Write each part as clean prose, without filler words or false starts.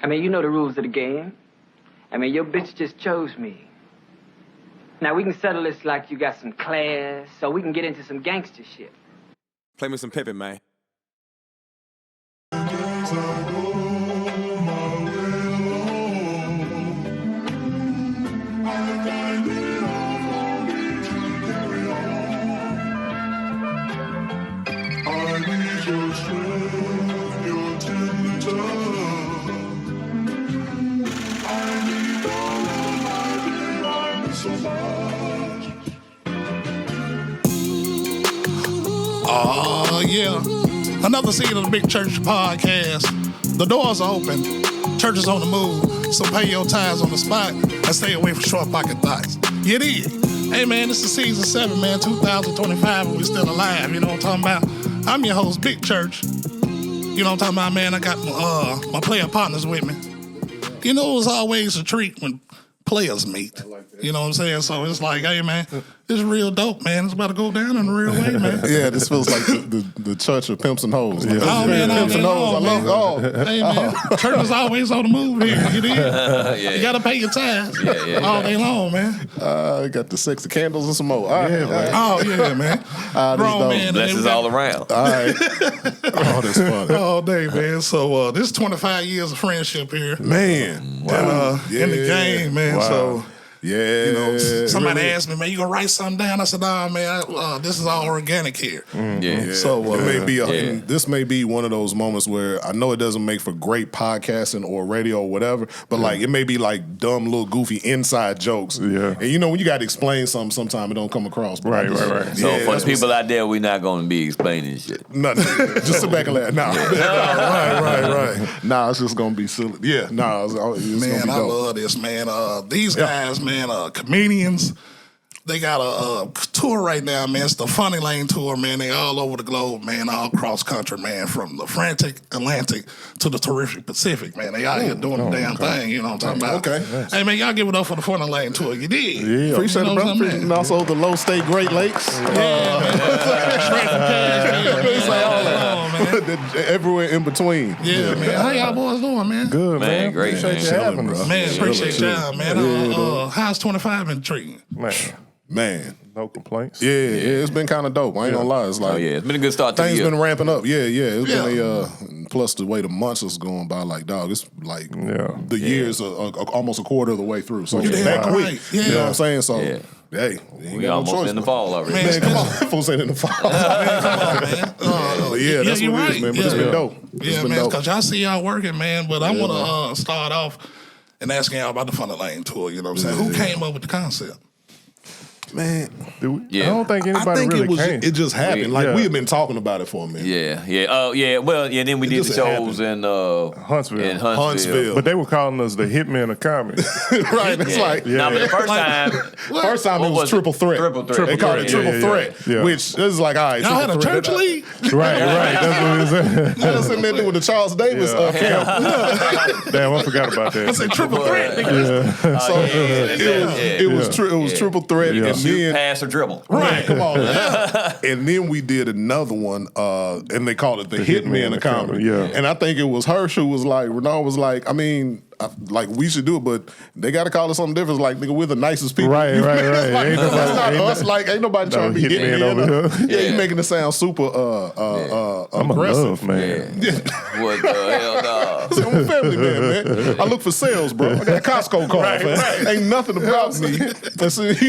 I mean, you know the rules of the game. I mean, your bitch just chose me. Now, we can settle this like you got some class, so we can get into some gangster shit. Play me some Pippin, man. Oh, yeah. Another season of the Big Church Podcast. The doors are open. Church is on the move. So pay your tithes on the spot and stay away from short pocket thoughts. You did. Hey, man, this is season 7, man, 2025, and we're still alive. You know what I'm talking about? I'm your host, Big Church. You know what I'm talking about, man? I got my player partners with me. You know, it's always a treat when players meet. You know what I'm saying? So it's like, hey, man, this is real dope, man. It's about to go down in a real way, man. Yeah, this feels like the church of pimps and hoes. Yeah. Oh, man, pimps and hoes. I love Hey, man, church is always on the move here. You did? You got to pay your tithes all day long, man. You got the sexy candles and some more. All right. Oh, yeah, man. Grown man. Blessings all around. All right. Oh, that's fun. All day, man. So this is 25 years of friendship here. Man. Wow. In the game, man. Wow. So... Yeah, you know, somebody asked me, man, you gonna write something down? I said, nah, man, this is all organic here. Yeah. So it may be this may be one of those moments where I know it doesn't make for great podcasting or radio or whatever, but like it may be like dumb little goofy inside jokes. Yeah. And you know when you got to explain something, sometimes it don't come across. Right. So for the people out there, we're not gonna be explaining shit. Nothing. Just sit back and laugh. Right. Nah, it's just gonna be silly. Yeah. Nah, it's man, gonna be I love this, man. These guys, man, comedians, they got a tour right now, man. It's the Funny Lane Tour, man. They all over the globe, man, all across country, man, from the frantic Atlantic to the terrific Pacific, man. They out here doing the damn thing, you know what I'm talking about? Okay. Hey, man, y'all give it up for the Funny Lane Tour. You did. Yeah. Appreciate it, brother. And also the Low State Great Lakes. Everywhere in between. Yeah, man. How y'all boys doing, man? Good, man. Great, appreciate you having, bro. Man, appreciate y'all, man. How's 25 been treating? Man. No complaints. Yeah, it's been kind of dope. I ain't gonna lie. It's like it's been a good start to the year. Things been ramping up. It's been plus the way the months is going by, like, dog, it's like the years are almost a quarter of the way through. So it's that quick. Right. You know what I'm saying? So hey, we almost in the fall already. Man, come on. Folks ain't in the fall. Man, come on, man. That's what it is, man. But it's been dope. Yeah, man, because y'all see y'all working, man. But I want to start off and asking y'all about the Funny Lane Tour. You know what I'm saying? Who came up with the concept? Man, I don't think anybody really came. It just happened. We have been talking about it for a minute. Then we did the shows in Huntsville. But they were calling us the Hitman of comedy. Right. It's like but the first time it was Triple Threat. They called it Triple Threat, which is like, all right, y'all had a church league. Right. That's what it is. I was sitting there doing the Charles Davis camp. Damn, I forgot about that. I said Triple Threat. So it was Triple Threat. Shoot, pass, or dribble. Right, come on. And then we did another one, and they called it the Hitman of Comedy. Yeah. And I think it was Hirsch who was like, Renaud was like, I mean, like we should do it, but they got to call it something different. It's like, nigga, we're the nicest people. Right. Ain't nobody trying to be hitman over here. Yeah, you making it sound super I'm aggressive. A love, man. What the hell, dog? I'm a family man. I look for sales, bro. I got a Costco card, man. Ain't nothing about me. You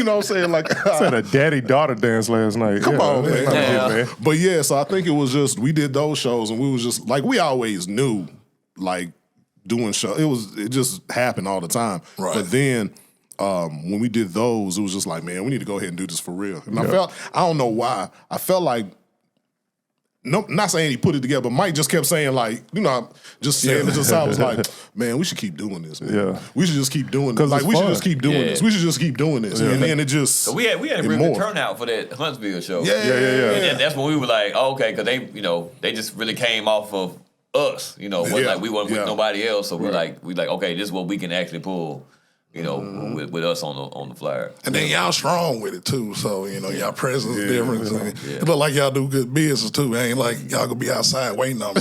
know what I'm saying? Like, I had a daddy-daughter dance last night. Come on, man. Man. But so I think it was just, we did those shows and we was just, like, we always knew, like, doing shows. It just happened all the time. Right. But then when we did those, it was just like, man, we need to go ahead and do this for real. And I don't know why, I felt like, no, not saying he put it together, but Mike just kept saying, like, you know, just saying it just I was like, man, we should keep doing this, man. Yeah. We should just keep doing this. Like, we should just keep doing this. We should just keep doing this. And then it just So we had a really good turnout for that Huntsville show. Yeah. And that's when we were like, okay, because they just really came off of us, like we weren't with nobody else. So we like, okay, this is what we can actually pull you know, with us on the flyer. And then y'all strong with it too, so you know y'all presence is different. It look like y'all do good business too. It ain't like y'all gonna be outside waiting on me.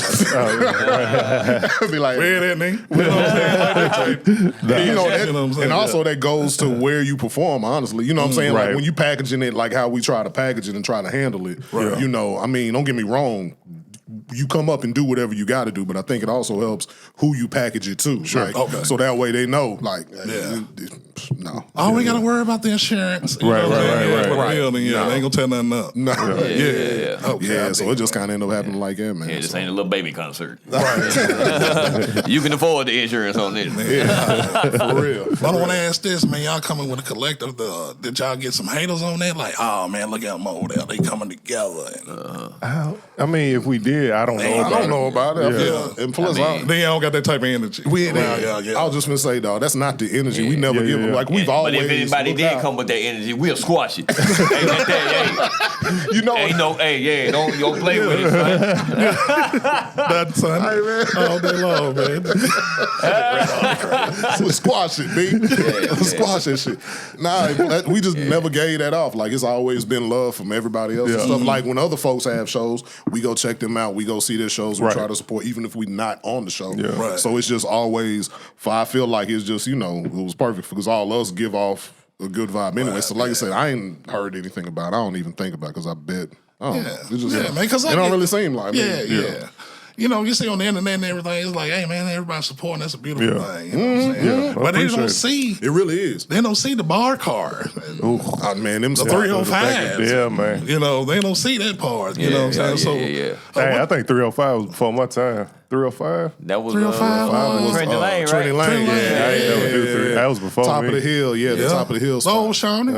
Be like, where that nigga? You know what I'm saying? and also that goes to where you perform. Honestly, you know what I'm saying. Like when you packaging it, like how we try to package it and try to handle it. You know, I mean, don't get me wrong. You come up and do whatever you got to do, but I think it also helps who you package it to. Sure. Right? Okay. So that way they know, like, no. Oh, we got to worry about the insurance. Right. They ain't gonna tell nothing up. No. Okay. So it just kind of end up happening like that, man. Yeah, this ain't a little baby concert. Right. You can afford the insurance on this. For real. But I want to ask this, man. Y'all coming with a collective. Did y'all get some haters on that? Like, oh man, look at them over there. They coming together. And, I mean, if we did, I don't know about it. Yeah. And plus, they don't got that type of energy. I was just gonna say, dog, that's not the energy. We never give them. Like we've always. But if anybody did come with that energy, we'll squash it. You know, don't play with it, son. That's son. Hey, man. All day long, man. Squash it, B. Squash that shit. Nah, we just never gave that off. Like it's always been love from everybody else and stuff. Like when other folks have shows, we go check them out. We go see their shows. We try to support, even if we're not on the show. So it's just always. I feel like it's just it was perfect because all us give off a good vibe anyway. So like I said, I ain't heard anything about it. I don't even think about it because I bet. Man, because it don't really seem like you know, you see on the internet and everything, it's like, hey, man, everybody's supporting. That's a beautiful thing. You know what I'm saying? But they don't see. It really is. They don't see the bar card. Man, them the 305. Yeah, man. You know, they don't see that part. You know what I'm saying? Hey, I think 305 was before my time. 305? That was 305 Trinity Lane, right? Trinity Lane. That was before top me. of the hill, the top of the hill. Oh, Shawnee.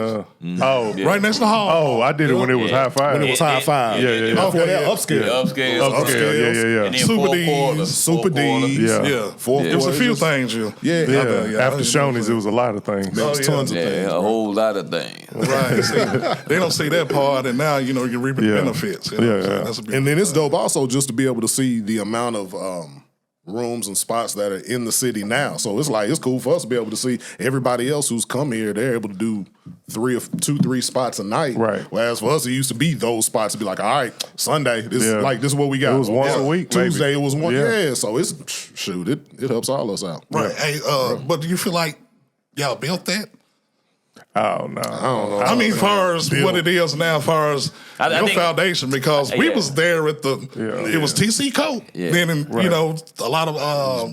Right next to the hall. Oh, I did it when it was high five. When it was high five. Upscale. Yeah. And then Super D's. Yeah. It was a few things, After Shoney's, it was a lot of things. There was tons of things. A whole lot of things. Right. See, they don't see that part, and now, you know, you reap the benefits. You know That's a and then it's dope also just to be able to see the amount of rooms and spots that are in the city now. So it's cool for us to be able to see everybody else who's come here. They're able to do 3 spots a night. Right. Whereas for us, it used to be those spots to be like, all right, Sunday, this is what we got. It was once a week. Tuesday, maybe. it was one. Yeah. So it helps all us out. Right. Hey, but do you feel like y'all built that? Oh, no. I don't know. I mean, as far as what it is now, as far as your foundation, because we was there at it was TC Coat. Then, you know, a lot of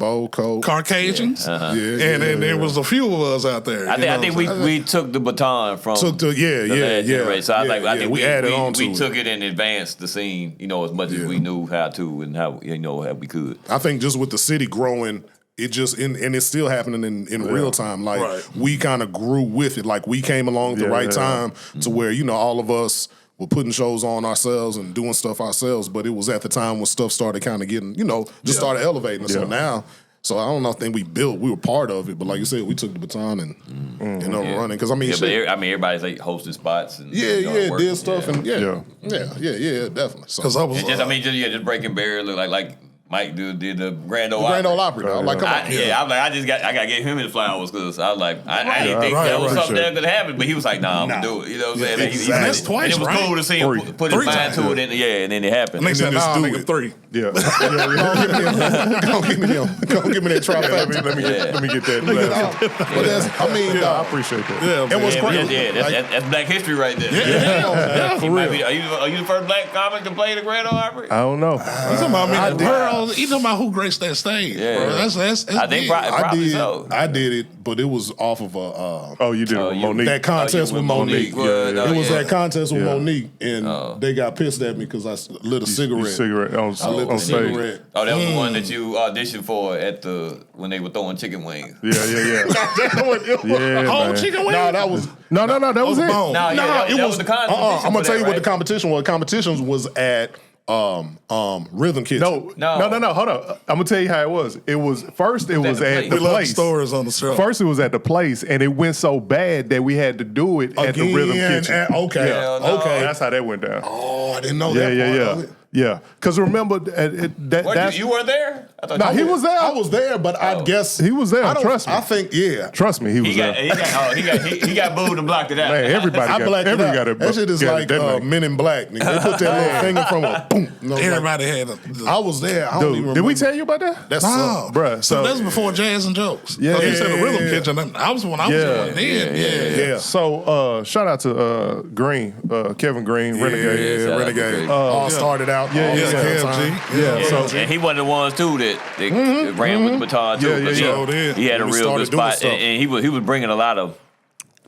Bow Coat. Caucasians. And then there was a few of us out there. I think we took the baton from the last generation. So I think we added on to it. We took it and advanced the scene, you know, as much as we knew how to and how we could. I think just with the city growing, it just and it's still happening in real time. Like we kind of grew with it. Like we came along at the right time to where all of us were putting shows on ourselves and doing stuff ourselves. But it was at the time when stuff started kind of getting started elevating. So now. So I don't know. I think we were part of it, but like you said, we took the baton and running. Because I mean, everybody's like hosting spots and did stuff and definitely. Because I was just breaking barriers, like Mike did the Grand Ole Opry. I'm like, come on. I'm like, I gotta get him his flowers because I was like, I didn't think that was something that could happen, but he was like, nah, I'm gonna do it. You know what I'm saying? That's twice, and it was cool to see him put his mind to it, and then it happened. And they said, nah, make him 3. Yeah. Go give me that trifecta. Let me get that. But I appreciate that. Yeah, and what's great. That's Black history right there. Yeah, for real. Are you the first black comic to play the Grand Ole Opry? I don't know. You talking about you talking about who graced that stage? Yeah, bro. That's I think probably so. I did it, but it was off of a. You did it with Monique. That contest with Monique. It was that contest with Monique, and they got pissed at me because I lit a cigarette. On stage. Oh, that was the one that you auditioned for when they were throwing chicken wings. Yeah. Whole chicken wings? No, that was no. That was it. No, that was the competition. I'm gonna tell you what the competition was. The competition was at Rhythm Kitchen. No. Hold on. I'm gonna tell you how it was. It was at the place. Stories on the show. First, it was at the place, and it went so bad that we had to do it at the Rhythm Kitchen. Okay. That's how that went down. Oh, I didn't know that. Yeah. Because remember, that's you weren't there. No, he was there. I was there, but I guess he was there. I don't- Trust me. I think Trust me, he was there. He got booed and blocked it out. Man, everybody I got blacked it out. it. That shit is like Men in Black. Nigga. They put that little finger from a boom. No, Everybody had I was there. I don't even Dude, did remember. we tell you about that? That's No, bruh. So that's before Jazz and Jokes. Yeah, You said the Rhythm yeah. Kitchen. I was when I was going then. Yeah. So shout out to Green, Kevin Green, Renegade. Yeah, Renegade. All started out. Yeah, all yeah, the same KFG. time. Yeah, so And he one of the ones too that ran with the baton too. Yeah, 'cause yeah, yeah. he had a When he real started good doing spot, stuff. and he was bringing a lot of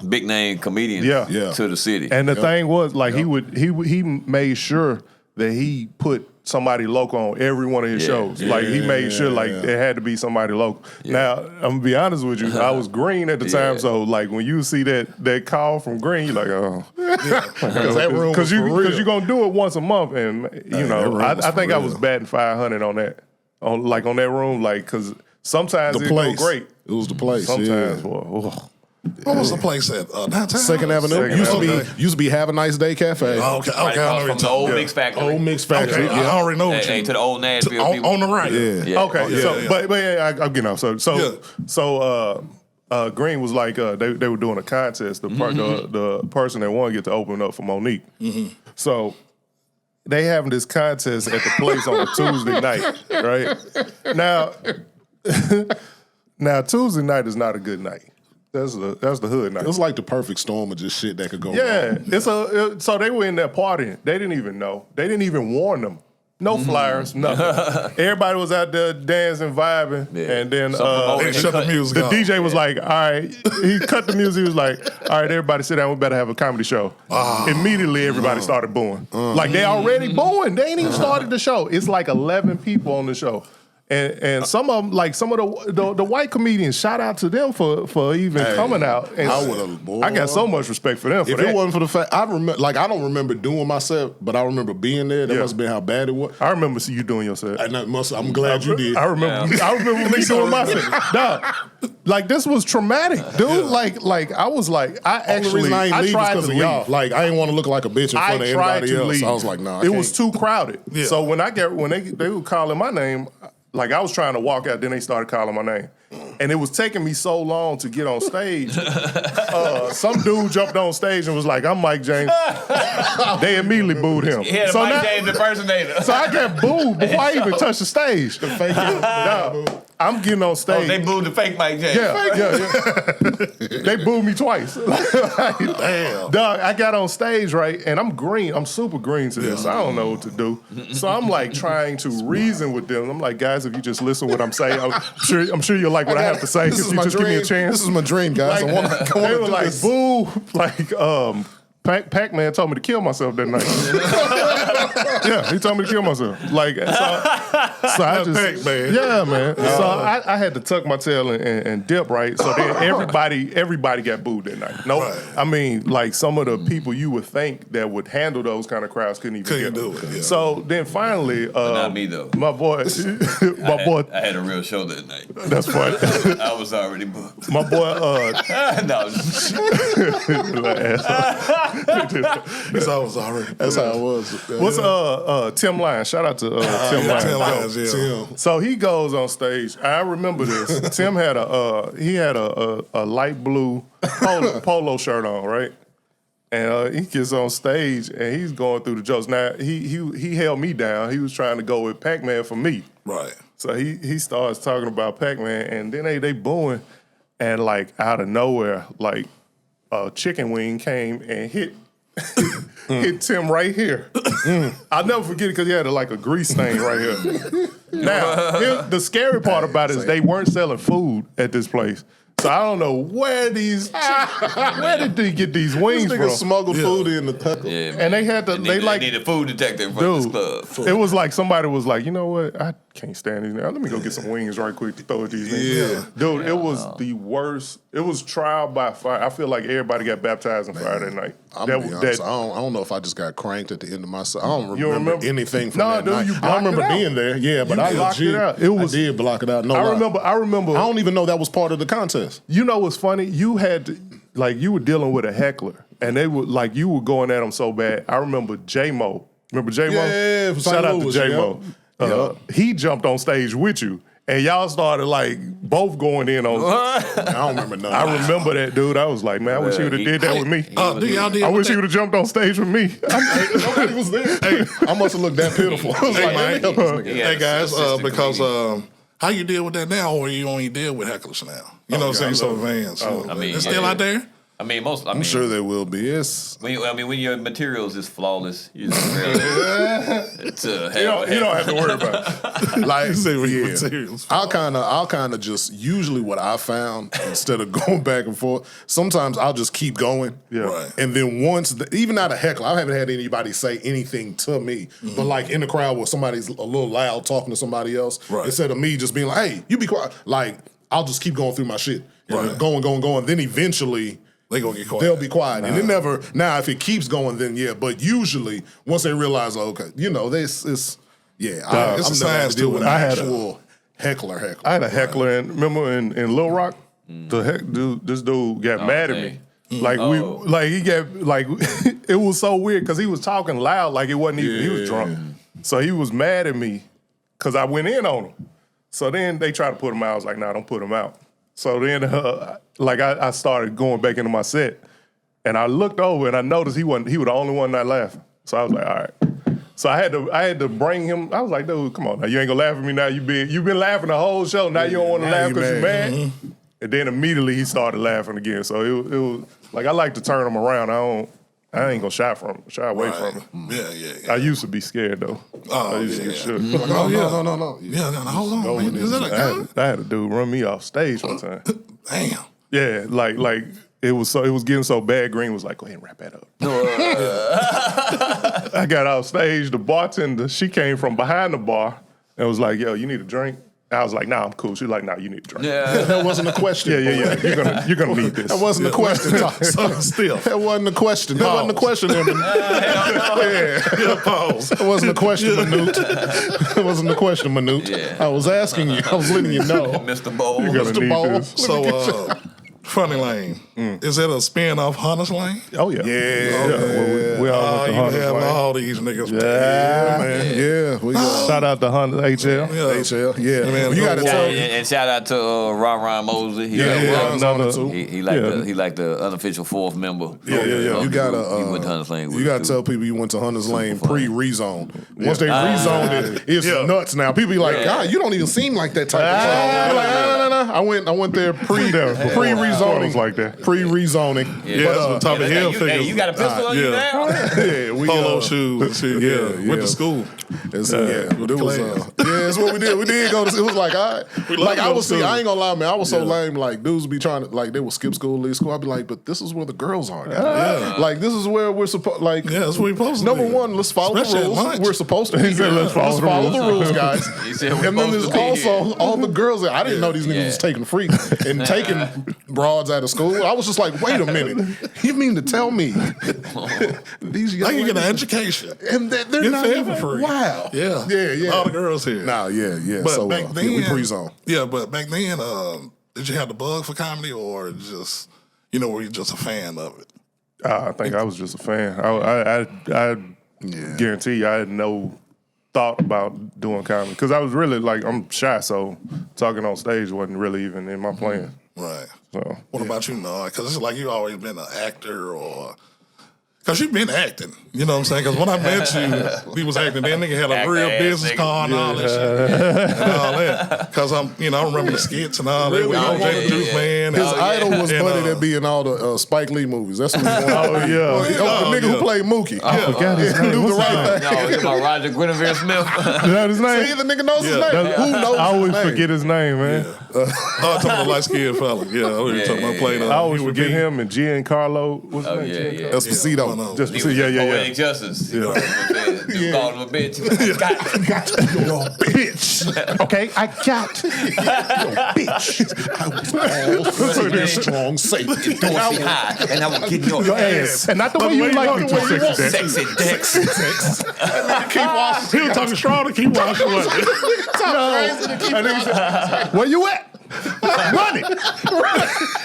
big name comedians Yeah. to the city. And the thing was, like, he made sure that he put somebody local on every one of his shows. Like, he made sure, like, it had to be somebody local. Now, I'm gonna be honest with you, I was Green at the time, so, like, when you see that call from Green, you're like, oh. Because that room was for real. Because you're gonna do it once a month, and, you know, that room was I think for I was real. batting 500 on that. On that room, like, because sometimes The it place. go great. It was the place. Sometimes, yeah. well, What was the place at? Downtown? Second Avenue. Second Used to be Have a Nice Day Cafe. Oh, okay, Right okay, I know across what you're from the talking old about. mix factory. Old Mix Factory. Okay, I already know what Hey, you to the old Nashville people. on the right. Yeah. Yeah. okay, yeah, so yeah. but yeah, I'm getting off. So Green was like they were doing a contest. The person that won get to open up for Monique. So they having this contest at the place on a Tuesday night, right? Now Tuesday night is not a good night. That's the hood night. It was like the perfect storm of just shit that could go Yeah, wrong. so they were in there partying. They didn't even know. They didn't even warn them. No flyers, nothing. Everybody was out there dancing, vibing, and then They shut the music the off. DJ was like, all right, he cut the music. He was like, all right, everybody sit down. We better have a comedy show. Immediately, everybody started booing. Like, they already booing. They ain't even started the show. It's like 11 people on the show. And some of them, like some of the white comedians, shout out to them for even coming out. And I would've, boy. I got so much respect for them. If it wasn't for the fact, I don't remember doing my set, but I remember being there. That must have been how bad it was. I remember you doing your set. I'm glad you did. I remember. I remember me doing my set. Dog, like, this was traumatic, dude. Like I was like, Only reason I ain't leave is tried because to of y'all. leave. Like, I didn't want to look like a bitch in front of anybody else. Leave. I was like, nah. It was too crowded. Yeah. So when they were calling my name, like, I was trying to walk out, then they started calling my name. And it was taking me so long to get on stage. Some dude jumped on stage and was like, I'm Mike James. They immediately booed him. He had a Mike James impersonator. So I got booed before I even touched the stage. Nah, I'm getting on stage. They booed the fake Mike James. Yeah. They booed me twice. Damn. Dog, I got on stage, right, and I'm green. I'm super green to this. I don't know what to do. So I'm like trying to reason with them. I'm like, guys, if you just listen to what I'm saying, I'm sure you'll like what I have to say. This If is you my just dream. give me a chance. This is my dream, guys. Like, I want to they were do like, this. boo. Like, Pac-Man told me to kill myself that night. Yeah, he told me to kill myself. Like, so I just, Pac-Man. yeah, man. So I had to tuck my tail and dip, right? So then everybody got booed that night. No, Right. I mean, like, some of the people you would think that would handle those kind of crowds couldn't Couldn't get do them. it, yeah. So then finally, not me, though. My boy, I had a real show that night. that's funny. I was already booked. My boy, No, It's always already. That's how it was. what's Tim Lyons? Shout out to Tim Lyons. Tim Lyons, yeah. Tim. So he goes on stage. I remember this. Tim had a light blue polo shirt on, right? And he gets on stage and he's going through the jokes. Now he held me down. He was trying to go with Pac-Man for me. Right. So he starts talking about Pac-Man, and then they booing, and like out of nowhere, like a chicken wing came and hit Tim right here. I'll never forget it because he had like a grease stain right here. Now, the scary part about it is they weren't selling food at this place. So I don't know where did they get these wings This nigga from? smuggled food in the tackle. Yeah, And they had to, they need a food detector in front of this club. it was like somebody was like, you know what? I can't stand these now. Let me go get some wings right quick to throw at these niggas. Yeah. Dude, it was the worst. It was trial by fire. I feel like everybody got baptized in fire that night. I'm gonna be honest. I don't know if I just got cranked at the end of my set. I don't remember anything from that dude, night. you I blocked remember it out. being there, yeah, but You I blocked legit, it out. It was- I did block it out. No, I lie. remember. I don't even know that was part of the contest. You know what's funny? You had to, like, you were dealing with a heckler, and they were like, you were going at them so bad. I remember J-Mo. Remember J-Mo? Yeah, from St. Shout out to Louis, J-Mo. he jumped on stage with you. And y'all started like both going in on. I don't remember nothing. I remember that, dude. I was like, man, I wish he would have did that with me. I wish he would have jumped on stage with me. Nobody was there. Hey, I must have looked that pitiful. I was like, let me help this nigga. Hey guys, because how you deal with that now, or you only deal with hecklers now? You know what I'm saying? So Vans, it's still out there. I mean, I'm sure there will be. It's when your materials is flawless, you just really, you don't have to worry about it. like materials. I'll kind of just usually what I found instead of going back and forth. Sometimes I'll just keep going. Yeah. Right. And then once, even out of heckle, I haven't had anybody say anything to me. But like in the crowd where somebody's a little loud talking to somebody else, instead of me just being like, "Hey, you be quiet," like I'll just keep going through my shit, going. Then eventually. They gonna get quiet. They'll be quiet, and it never. Now, if it keeps going, then yeah. But usually, once they realize, okay, this is it's a science to it. I had actual heckler. I had a heckler, and remember in Little Rock, this dude got mad at me. Like he got like it was so weird because he was talking loud, like it wasn't even he was drunk. So he was mad at me because I went in on him. So then they tried to put him out. I was like, nah, don't put him out. So then, I started going back into my set, and I looked over and I noticed he was the only one not laughing. So I was like, all right. So I had to bring him. I was like, dude, come on now, you ain't gonna laugh at me now. You've been laughing the whole show. Now you don't want to laugh because you're mad. Mm-hmm. And then immediately he started laughing again. So it was like I like to turn him around. I ain't gonna shy away from him. Yeah. I used to be scared though. I used to get shook. No. Yeah, hold on, man. Is that a gun? I had a dude run me off stage one time. Damn. Yeah, like it was getting so bad. Green was like, "Go ahead and wrap that up." I got off stage. The bartender, she came from behind the bar and was like, "Yo, you need a drink?" I was like, "Nah, I'm cool." She's like, "Nah, you need a drink." Yeah, that wasn't a question. Yeah. You're gonna need this. That wasn't a question. Still, that wasn't a question. That wasn't a question. Pause. That wasn't a question, Manute. That wasn't a question, Manute. Yeah. I was asking you. I was letting you know, Mr. Bowl. Mr. Bowl. So, Funny Lane. Is that a spin-off Hunter's Lane? Oh, yeah. Yeah. We all went to you Hunter's have Lane. all these niggas. Yeah, man. Yeah. We got shout out to Hunter HL. HL. Yeah. Man, you got to tell and shout out to Ron Mosley. He like the unofficial fourth member. Yeah. You got he went to Hunter's Lane. You got to tell people you went to Hunter's Lane pre-rezone. Once they rezoned it, it's nuts now. People be like, God, you don't even seem like that type of show. You're like, no. I went there pre-rezoning. Like that. Pre-rezoning. Yeah, that's what Tommy Hill figures. You got a pistol on you now? Yeah, we polo shoes. Went to school. It was that's what we did. We did go to. It was like I ain't gonna lie, man. I was so lame. Like dudes be trying to they would skip school, leave school. I'd be like, but this is where the girls are. Like this is where we're supposed. Like that's where we're supposed to. Number one, let's follow the rules. We're supposed to. Let's follow the rules, guys. And then there's also all the girls. I didn't know these niggas was taking freaks and taking broads out of school. I was just like, wait a minute. You mean to tell me these young I can get an education and they're not even free? Wow. Yeah. All the girls here. Nah, yeah. But so back then, we pre-zone. Yeah, but back then, did you have the bug for comedy or just were you just a fan of it? I think I was just a fan. I guarantee you I had no thought about doing comedy because I was really I'm shy, so talking on stage wasn't really even in my plan. Right. So what about you, Noah? Because it's like you always been an actor or. Because you've been acting, you know what I'm saying? Because when I met you, we was acting. That nigga had a real business card and all that shit. And all that. Because I remember the skits and all that. We OJ the Juice Man. His idol was Buddy that be in all the Spike Lee movies. That's what he wanted. The nigga who played Mookie. I forgot his name. Do the right thing. No, it's about Roger Guinevere Smith. Is that his name? See, the nigga knows his name. Who knows I always his name? forget his name, man. Talking about the light-skinned fella. Yeah, I was talking about playing. I always forget him and Giancarlo. What's his name? Esposito. Poetic justice. You called him a bitch. You're a bitch. Okay, I got You're a bitch. I was all strong, safe, Dorsey high, and I will get your ass. And not the way you like it. Sexy dicks. Keep watching. He was talking strong to keep watching. Where you at? Run it.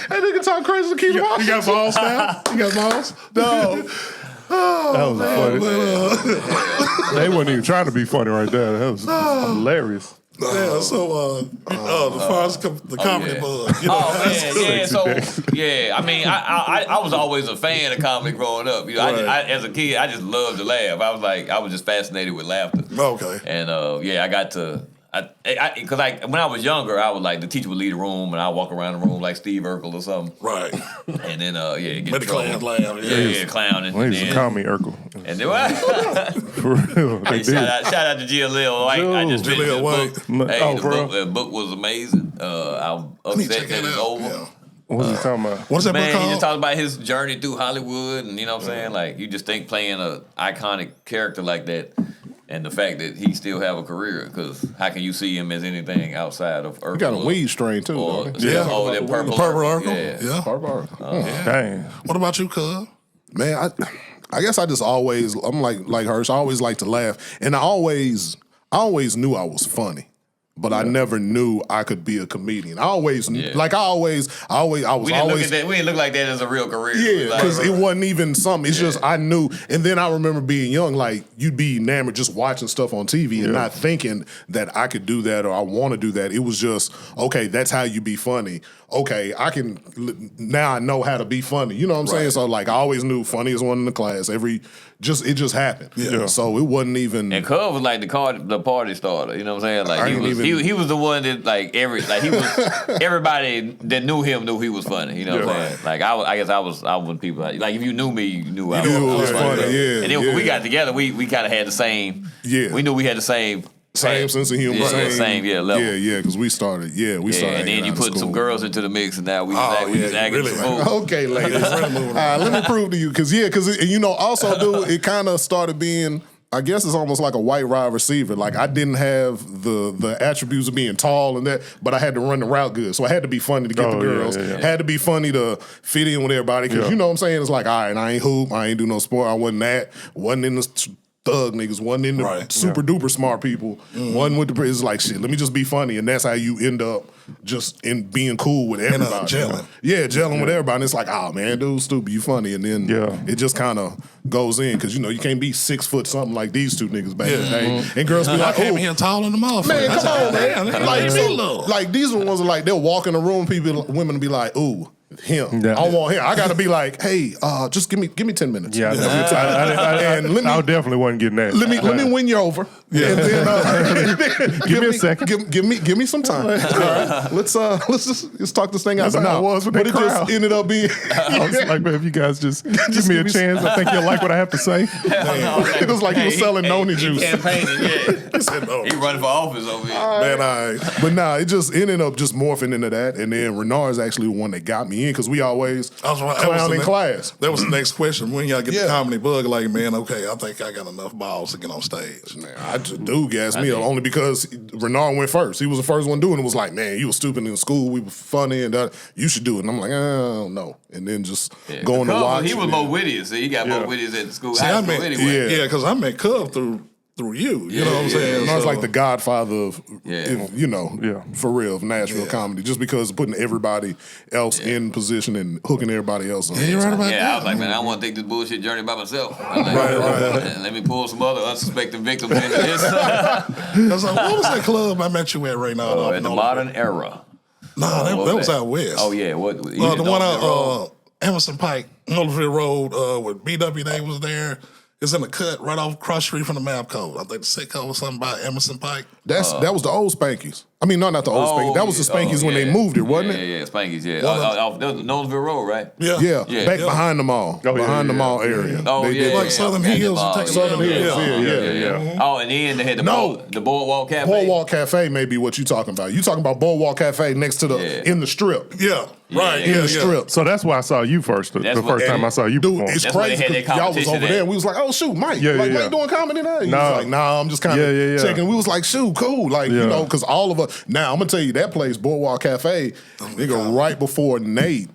That nigga talk crazy to keep watching. You got balls now? You got balls? No. That was funny. They wasn't even trying to be funny right there. That was hilarious. Yeah, so as far as the comedy bug, you know, yeah. So I mean, I was always a fan of comedy growing up. You know, I as a kid, I just loved to laugh. I was just fascinated with laughter. Okay. And I got to. Because when I was younger, I would like the teacher would leave the room and I would walk around the room like Steve Urkel or something. Right. And then get But the clowns laugh. Yeah, clowning. Well, he used to call me Urkel. And then For real. hey, shout out to Jaleel White. I just finished Jaleel his book. White. Hey, bro. the book was amazing. I'm upset that it's over. Yeah. What's he talking about? What's that book Man, called? he just talks about his journey through Hollywood, and you know what I'm saying? Like, you just think playing an iconic character like that, and the fact that he still have a career, because how can you see him as anything outside of Urkel? He got a weed strain too. Or, Don't he? that purple Urkel? Yeah. Yeah. Dang. What about you, cuz? Man, I guess I just always, I'm like Hirsch, I always like to laugh. And I always knew I was funny. But I never knew I could be a comedian. I always, Yeah. like I was We didn't always. look like that as a real career. Yeah, Like, because it wasn't even something. It's just I knew. And then I remember being young, like you'd be enamored just watching stuff on TV and not thinking that I could do that or I want to do that. It was just, okay, that's how you be funny. Okay, now I know how to be funny. You know what I'm saying? So like I always knew funniest one in the class. It just happened. Yeah. So it wasn't even. And Cub was like the party starter. You know what I'm saying? Like he was the one that everybody that knew him knew he was funny. You know what I'm saying? Like I guess I was when people like if you knew me, you knew I was funny. Yeah. And then when we got together, we kind of had the same. Yeah. We knew we had the same sense of humor, same level. Yeah, because we started. We started. And then you put some girls into the mix, and now we just acting really, some fool. Okay, ladies. Let me prove to you, because also, dude, it kind of started being. I guess it's almost like a white wide receiver. Like I didn't have the attributes of being tall and that, but I had to run the route good. So I had to be funny to get the girls. Had to be funny to fit in with everybody. Because you know what I'm saying? It's like, all right, I ain't hoop, I ain't do no sport, I wasn't that, wasn't in the thug niggas, wasn't in the super duper smart people, wasn't with the it's like shit. Let me just be funny, and that's how you end up just in being cool with everybody. Gelling. Gelling with everybody. And it's like, oh man, dude, stupid, you funny, and then it just kind of goes in because you can't be 6 foot something like these two niggas back in the day, and girls be like, I came here tall in the motherfucker. Man, come on, man. Like, like these are the ones that like they'll walk in the room, women be like, ooh. Him, I want him. I gotta be like, hey, just give me 10 minutes. Yeah, I definitely wasn't getting that. Let me win you over. Yeah, and then, give me a second. Give me some time. All right, let's talk this thing out. That's how it was with that crowd. Just ended up being. I was like, man, if you guys just give me a chance, I think you'll like what I have to say. It was like he was selling noni juice. Campaigning, he running for office over here. Man, but nah, it just ended up just morphing into that, and then Renard's actually the one that got me in because we always clown in class. That was the next question. When y'all get the comedy bug, like, man, okay, I think I got enough balls to get on stage. Man, I just dude gassed me up only because Renard went first. He was the first one doing it. Was like, man, you were stupid in school. We were funny, and you should do it. And I'm like, oh no. And then just going to watch. He was more witty. So he got more witties at school. See, anyway. because I met Cub through you. You know what I'm saying? Renard's like the godfather of, Yeah. for real, of Nashville comedy. Just because putting everybody else in position and hooking everybody else on. Yeah, you're right about that. I was like, man, I want to take this bullshit journey by myself. Right. Let me pull some other unsuspecting victims into this. What was that club I met you at right now? At the Modern Era. No, that was out west. Oh, yeah. What? The one on Emerson Pike, Northfield Road, with BWA was there. It's in the cut right off cross street from the Map Code. I think the set code was something by Emerson Pike. That was the old Spankies. I mean, not the old Spankies. That was the Spankies when they moved it, wasn't it? Yeah, Spankies, yeah. Off Knowlesville Road, right? Yeah. Back behind the mall. Behind the mall area. Oh, yeah. Like Southern Hills. Southern Hills, yeah. Oh, and then they had the Boardwalk Cafe. Boardwalk Cafe may be what you talking about. You talking about Boardwalk Cafe next to in the strip. Yeah. Right. In the strip. So that's why I saw you first. The first time I saw you perform. It's crazy because y'all was over there and we was like, oh, shoot, Mike. Why you doing comedy now? He was like, nah, I'm just kind of checking. We was like, shoot, cool. Like, because all of us. Now, I'm going to tell you, that place, Boardwalk Cafe, nigga, right before Nate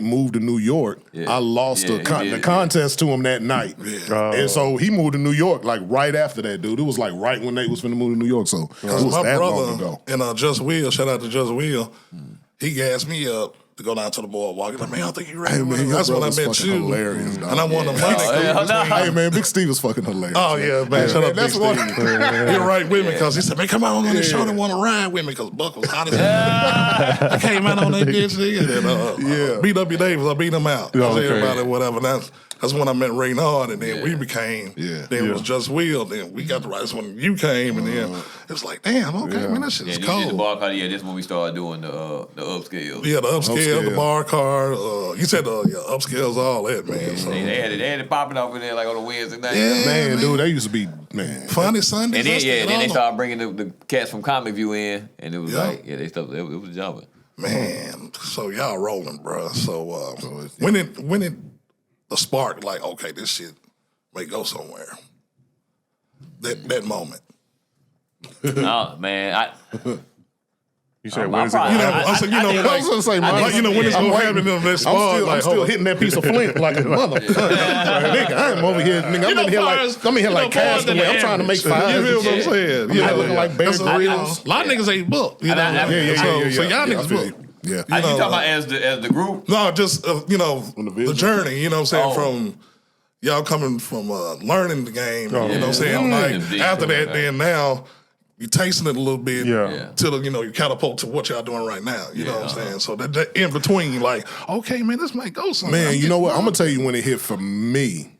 moved to New York, I lost the contest to him that night. And so he moved to New York like right after that, dude. It was like right when Nate was finna move to New York. So it was my that brother long ago. And Just Will, shout out to Just Will, he gassed me up to go down to the boardwalk. He's like, man, I think you ready. Hey, man, That's your when I brother's met fucking you. hilarious, dog. And I'm one of the funny Hey, man, Big Steve is fucking hilarious. Oh, yeah, man. Shut up, Big that's what- Steve. He right with me because he said, man, come on the show. They want to ride with me because Buck was hot as hell. I came out on that bitch, nigga. And beat up your neighbors. I beat them out. Yeah, I said okay. about it, whatever. That's when I met Ray Nard, and then we became, then it was Just Will. Then we got the right. That's when you came, and then it was like, damn, okay, man, that shit is You did the cold. bar car. Yeah, this is when we started doing the upscales. Yeah, the upscale, the Upscale. bar car. You said the upscales, all that, man. So. They had it popping off in there like on a Wednesday night. Yeah, Man, dude, they used to be, man. Funny Sundays. And then then they all started bringing the cats from Comic View in, and it was Yeah. like they stuff. It was jumping. Man, so y'all rolling, bro. So when it the spark, like, okay, this shit may go somewhere. That moment. Oh man, You said I'm when is it probably- gonna You know, I said, you know, think- like, I was gonna say, man, like, you know, when it's I'm gonna waiting. happen in that spot, I'm still hitting that piece of flint like a mother. Nigga, I am over here, nigga. I'm in here like Castaway. I'm trying to make five. You feel what I'm saying? I'm not looking like Bear That's Grylls. a lot of niggas ain't booked. You know? So y'all I niggas feel you. booked. Yeah. you talking about as the group? No, just the the vision. journey. You know what I'm saying? Oh. From y'all coming from learning the game. You know what I'm saying? Yeah. Like Yeah. after that, then now you tasting it a little bit. Yeah. Till you catapult to what y'all doing right now. You know what I'm saying? So that in between, like, okay, man, this might go somewhere. Man, you know what? I'm gonna tell you when it hit for me,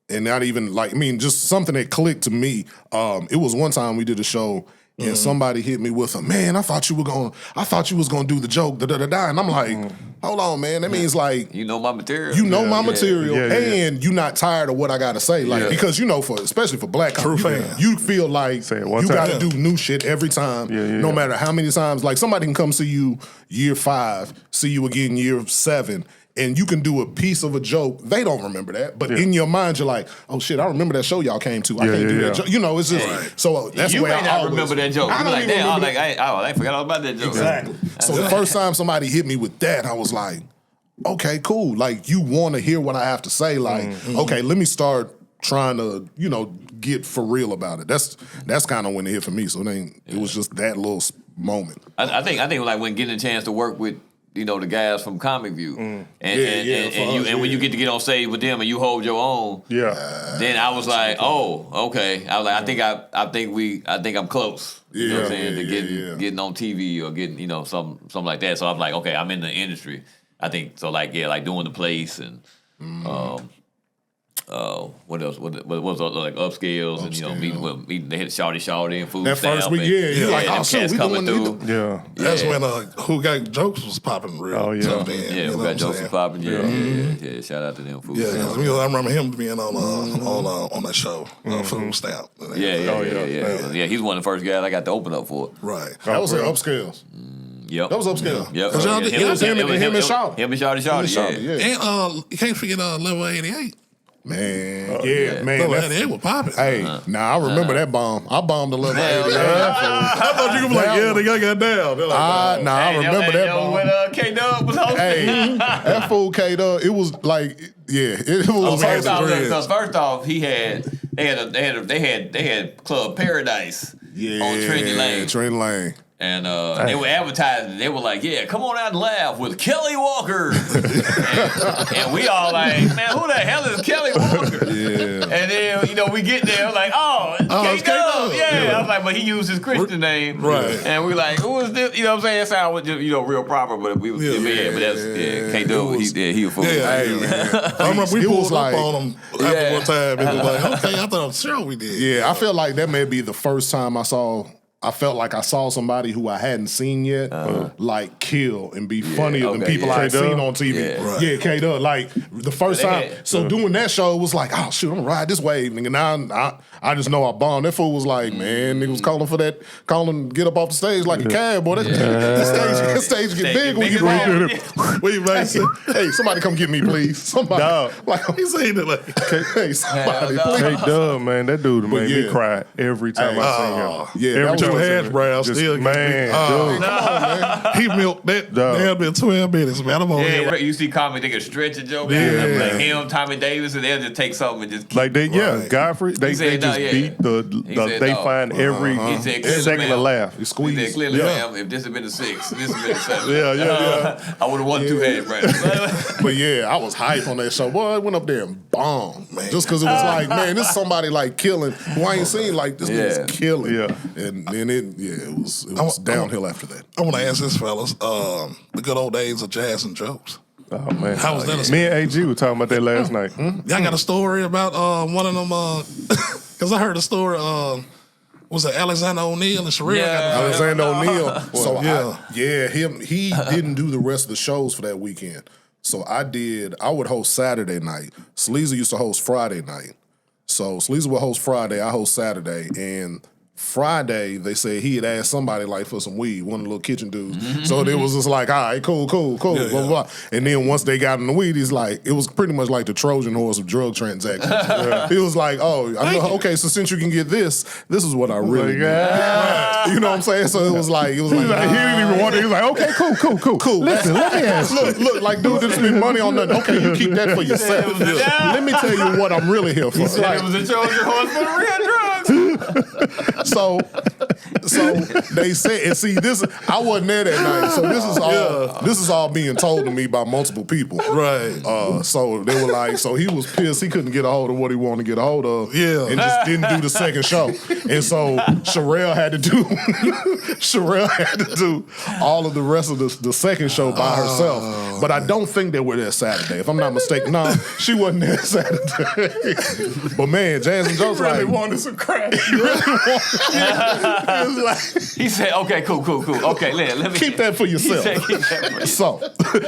and not even like, I mean, just something that clicked to me. It was one time we did a show, and somebody hit me with a, man, I thought you was gonna do the joke, and I'm like, hold on, man. That means like You know my material. you know my material, Yeah, yeah. and you not tired of what I gotta say, like because especially for black True comedy, fan. you feel like Say it one you time. gotta do new shit every time, Yeah, no matter how many times. Like somebody can come see you year 5, see you again year 7. And you can do a piece of a joke. They don't remember that, but in your mind, you're like, "Oh shit, I remember that show y'all came to. I can't do that joke." You know, it's just so that's you the way may I not always remember that joke. I You be don't like, even damn, I was remember like, I forgot all about that joke. Exactly. So the first time somebody hit me with that, I was like, okay, cool. Like, you want to hear what I have to say. Like, okay, let me start trying to, get for real about it. That's kind of when it hit for me. So it was just that little moment. I think like when getting a chance to work with the guys from Comic View, and when you get to get on stage with them and you hold your own, then I was like, oh, okay. I was like, I think I'm close. You know what I'm saying? To getting on TV or getting something like that. So I'm like, okay, I'm in the industry. I think so. Like doing the place and what else? What was like upscales and meeting they hit Shawty and food That stamp first week, and, you're like, them oh shit, cats we coming doing through. Yeah. That's when Who Got Jokes was popping real. Oh, yeah. tough then, Yeah, you know we what got I'm Joseph saying? popping. Yeah. Shout out to them food Yeah, stamp. 'cause, I remember him being on that show, Food Stamp. Yeah. He's one of the first guys I got to open up for. Right. That was an upscales. Yep. That was upscale. Yep. Cause y'all did- It was him and Shawty. Him and Shawty. Yeah. And you can't forget Level 88. Man, man. Level that- 88 was popping. Hey, I remember that bomb. I bombed a little bit. I thought you could be like, yeah, they got down. They're like, I remember that bomb. When K-Dub was hosting. Hey, that fool K-Dub, it was like, it was First off, dreads. because first off, they had Club Paradise on Trinity Lane. Trinity Lane. And they were advertising. They were like, "Yeah, come on out and laugh with Kelly Walker." and we all like, "Man, who the hell is Kelly Walker?" Yeah. And then we get there, like, "Oh, it's it's K-Dub." K-Dub. Yeah. I was like, but he used his Christian name, Right. And we like, "Who is this?" You know what I'm saying? It sounded just real proper, but we was but that's K-Dub. He a fool. Yeah, Hey, man. I remember we It pulled was up like- on them after one time. It was like, okay, I thought sure we did. Yeah, I feel like that may be the first time I felt like I saw somebody who I hadn't seen yet, like kill and be funnier than people I had K-Dub? seen on TV. Yeah. Right. Yeah, K-Dub. Like the first They time. had- So doing that show was like, oh shoot, I'm gonna ride this wave, nigga. Now I just know I bombed. That fool was like, man, nigga was calling, get up off the stage like a cab, boy. That stage get big when you bomb. We made it. Hey, somebody come get me, please. Somebody. Dog. Like, He said it like, hey, somebody, Hell no. please. K-Dub, man, that dude made me yeah. cry every time I Yeah, seen him. that Every was two hash browns Just- still. man, Come dude. on, man. He milked that. Damn, been 12 minutes, man. I'm on here. Yeah, you see comic, they can stretch a joke. Yeah. Like him, Tommy Davis, and they'll just take something and just keep Like they, Right. Godfrey, they said, just no, yeah. beat said, they no. find every He said, clearly, second to ma'am. laugh. You He squeeze. said, clearly, ma'am, if this had been a 6, this had been a 7. Yeah. I would have won 2 hash browns. But yeah, I was hyped on that show. Boy, I went up there and bombed, man. Just because it was like, man, this is somebody like killing who I ain't seen like this nigga's killing. Yeah. And then it was downhill after that. I want to ask this, fellas, the good old days of jazz and jokes. Oh man, How was that? Me and AG were talking about that last night. Y'all got a story about one of them? Because I heard a story. Was it Alexander O'Neal and Sherelle? Yeah. Alexander O'Neal. So Yeah. he didn't do the rest of the shows for that weekend. So I would host Saturday night. Sleazer used to host Friday night. So Sleazer would host Friday, I host Saturday, and Friday, they said he had asked somebody like for some weed, one of the little kitchen dudes. So it was just like, all right, cool, blah, blah, blah. And then once they got in the weed, he's like, it was pretty much like the Trojan horse of drug transactions. He was like, okay, so since you can get this is what I really need. You know what I'm saying? So it was like, He didn't even want it. He was like, okay, cool. Listen, let me ask you. Look, like, dude, didn't spend money on nothing. Okay, you keep that for yourself. Let me tell you what I'm really here for. He said it was a Trojan horse for the real drugs. So they said, and see, I wasn't there that night. So this is all being told to me by multiple people. Right. So they were like, so he was pissed he couldn't get a hold of what he wanted to get a hold of. Yeah. And just didn't do the second show. And so Sherelle had to do all of the rest of the second show by herself. But I don't think they were there Saturday. If I'm not mistaken, no, she wasn't there Saturday. But man, Jazz and Joe's Really like, wanted some crack. He said, okay, cool. Okay, let me keep that for yourself. He said, keep that for So,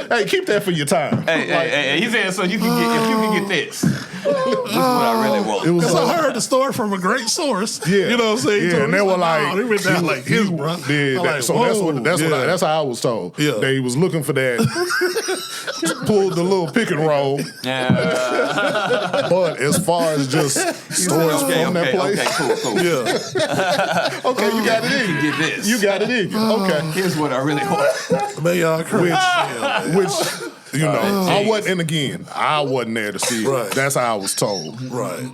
hey, keep that for your time. Hey, he said, so you can get, if you can get this is what I really want. It was Because I heard the story from a great source. Yeah. You know what I'm saying? Yeah, and they were like, they went down like his, bro. That's how I was told. Yeah. They was looking for that. Pulled the little pick and roll. Yeah. But as far as just stories from that place, Okay, cool. Yeah. okay, you got it in You you. get this. You got it in you. Okay. Here's what I really want. Man, y'all crazy. Which, you know, I wasn't, and again, I wasn't there to see it. Right. That's how I was told. Right.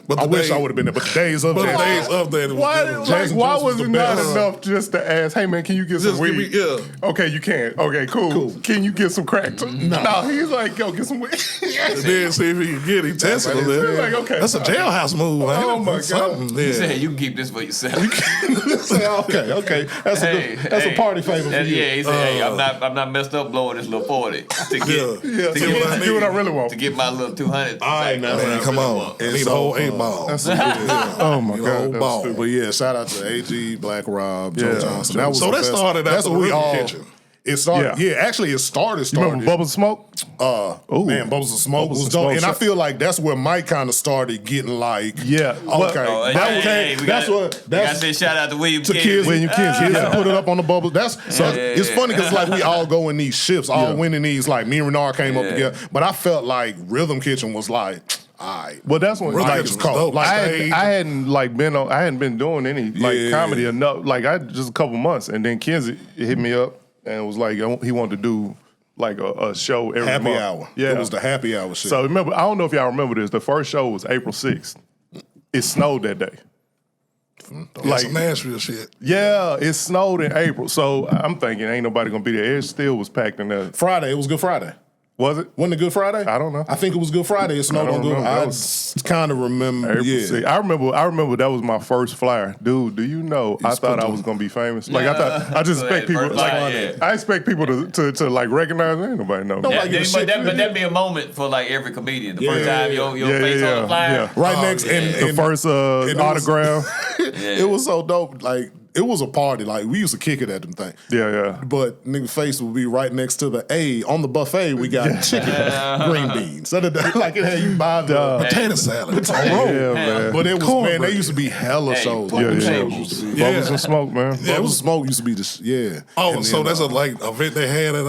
But I wish I would have been there, but the days of But the that. days of that, it was Why, good. like, why Jones was was the it not best. enough just to ask, hey man, can you get some Just give me, weed? yeah. Okay, you can. Okay, cool. Can you get some crack too? No, he's like, yo, get some weed. And then see if he can get it. He tested him. He's There. like, okay. That's a jailhouse move, man. Oh, my That's God. something. He Yeah. said, you can keep this for yourself. Okay. That's a party favor for you. Yeah, he said, hey, I'm not messed up blowing this little 40 to get Yeah. to See get what I my- need. what I really want. to get my little 200. All right, now, Man, come on. I need a whole 8-ball. Oh my You God. know, that's ball. stupid. But yeah, shout out to AG, Black Rob, Joe Yeah. Johnson. That was So the that best. started That's after what we the all. kitchen. It started. Yeah. Yeah, actually, it started. You remember Bubbles Smoke? Oh man, Bubbles of Smoke Bubbles was and dope, Smoke and I shot. feel like that's where Mike kind of started getting like, Yeah. okay, Oh, that hey, okay, we that's gotta- what we gotta that's say shout out to William to Kidd. kids. William Kidd, Kids yeah. that put it up on the Bubbles. It's funny because like we all go in these shifts, all Yeah. winning these. Like me and Renard came up together, but I felt like Rhythm Kitchen was like, all right. Well, that's when Rhythm like, Kitchen was dope. Like, I hadn't like been on. I hadn't been doing any like Yeah. comedy enough. Like I just a couple months, and then Kenzie hit me up and was like, he wanted to do like a show every Happy month. hour. Yeah, It was the happy hour shit. So remember, I don't know if y'all remember this. The first show was April 6th. It snowed that day. Like some Nashville shit. Yeah, it snowed in April. So I'm thinking ain't nobody gonna be there. It still was packed in there. Friday, it was Good Friday. Was it? Wasn't it Good Friday? I don't know. I think it was Good Friday. It snowed I on don't Good. remember. I That kind of remember. April Yeah. 6th. I remember that was my first flyer. Dude, do you know I thought I was gonna be famous? Like I just expect people First like flyer, yeah. I expect people to like recognize me. Ain't nobody know me. Nobody give a shit. But that'd be a moment for like every comedian. The first Yeah. time your face on the flyer. yeah. Right next, and The first it was- autograph. it was so dope. Like it was a party. Like we used to kick it at them things. Yeah. But nigga face would be right next to the A on the buffet. We got chicken, green beans. Like it had you buy the Potato salad. Yeah, man. But it was Cornbread. They used to be hella Hey, shows. yeah, Like, them yeah. shows used to be. Bubbles and smoke, man. Yeah, it Bubbles was. Smoke used to be the yeah. Oh, And so then, that's a like event they had at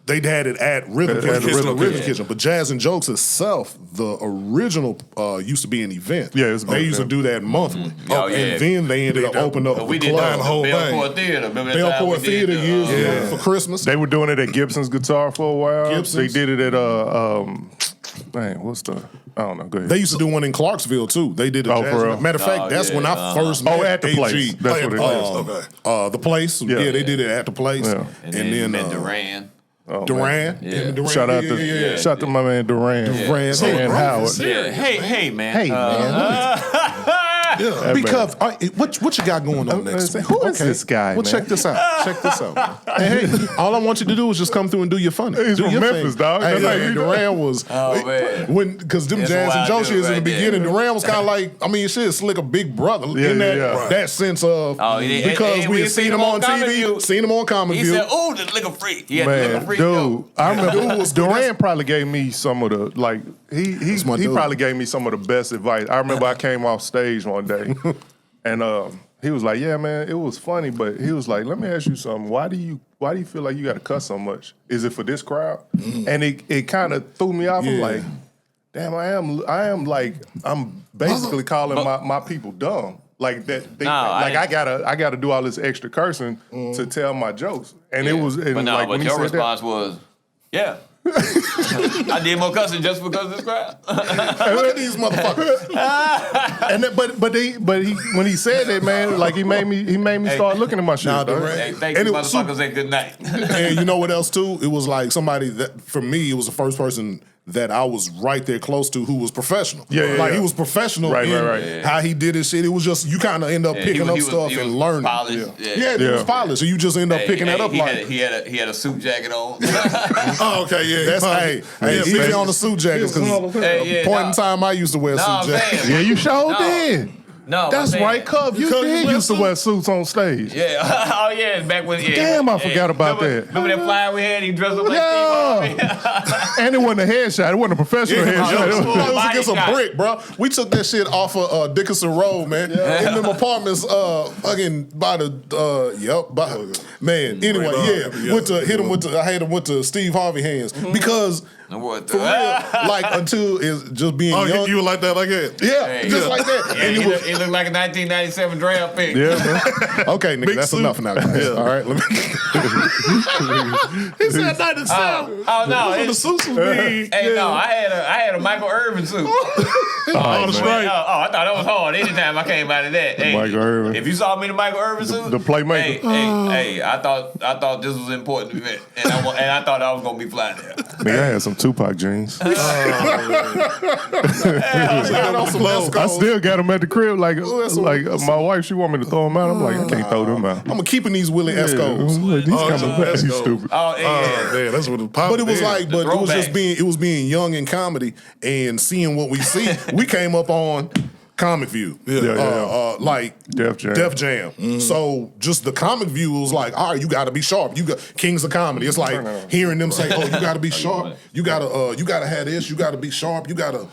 They had it at Rhythm Kitchen. But Jazz and Jokes itself, the original used to be an event. Yeah, it's they used to do that monthly. And then they ended up opening up we the did club. the whole Bellport Theater. Bellport Theater years for Christmas. They were doing it at Gibson's Guitar for a while. Gibson's. They did it at what's the? I don't know. Go ahead. They used to do one in Clarksville too. They did a jazz. For real? Matter of fact, that's when I first met at the place. AG. That's what it is. Okay. The place. Yeah, they did it at the place. Yeah. And then met Duran. Duran. Yeah. Duran. Shout out to shout to my man Duran. Duran. And Howard. Yeah. Hey, man. Hey, man. Yeah. Because what you got going on next week? Who is this guy? Well, man? check this out. Check this out. Hey, all I want you to do is just come through and do your funny. He's do from your Memphis, thing. dog. Hey, That's how you do Duran was because them That's Jazz what and I Joe do shit in the right there. beginning. Duran was kind of like, I mean, shit, slick a big brother in that sense of because we had seen him on TV, seen him on Comic View. He said, "Oh, the liquor free." He had the liquor Man, free. dude, I remember was Duran probably gave me some of the he my dude. probably gave me some of the best advice. I remember I came off stage one day and he was like, "Yeah, man, it was funny," but he was like, "Let me ask you something. Why do you feel like you got to cuss so much? Is it for this crowd?" And it kind of threw me off. I'm like, "Damn, I'm basically calling my people dumb." Like that, I gotta do all this extra cursing to tell my jokes, and it was. And But your response was, "Yeah, I did more cussing just because of this crowd." Look at these motherfuckers. And when he said that, man, like he made me start looking at my shit. Hey, thank you, motherfuckers, and good night. And you know what else too? It was like somebody that for me, it was the first person that I was right there close to who was professional. He was professional in how he did his shit. It was just you kind of end up picking up stuff and learning. Polished. It was polished. So you just end up picking that up. He had a suit jacket on. Oh, okay, yeah. That's easy on the suit jackets because point in time I used to wear suit jackets. Yeah, you sure did. No, that's right, Cub. You did used to wear suits on stage. Yeah. Oh yeah, back when. Yeah, damn, I forgot about that. Remember that flyer we had? He dressed up like Steve Harvey. And it wasn't a headshot. It wasn't a professional headshot. It was against a brick, bro. We took that shit off of Dickinson Road, man. In them apartments, fucking by the man. Anyway, I had him with the Steve Harvey hands because. What for real, like until it's just being young. You were like that, like that? Yeah, just like that. Yeah, and he looked like a 1997 draft pick. Yeah, man. Okay, nigga, that's enough now, guys. All right, let me. He said 97. Oh no, the suits was big. Hey, no, I had a Michael Irvin suit. On the straight. I thought that was hard. Anytime I came out of that, hey, Michael Irvin. If you saw me in the Michael Irvin suit, the playmaker. Hey, I thought this was important to me, and I thought I was gonna be fly there. Nigga, I had some Tupac jeans. I still got them at the crib. Like my wife, she want me to throw them out. I'm like, I can't throw them out. I'm keeping these Willie Escos. These kind of bad. You stupid. Oh yeah, man, that's what the pop. But it was like, but it was just being young in comedy and seeing what we see. We came up on Comic View, like Def Jam. Mm-hmm. So just the Comic View was like, all right, you got to be sharp. You got Kings of Comedy. It's like hearing them say, oh, you got to be sharp. You gotta have this. You got to be sharp. You gotta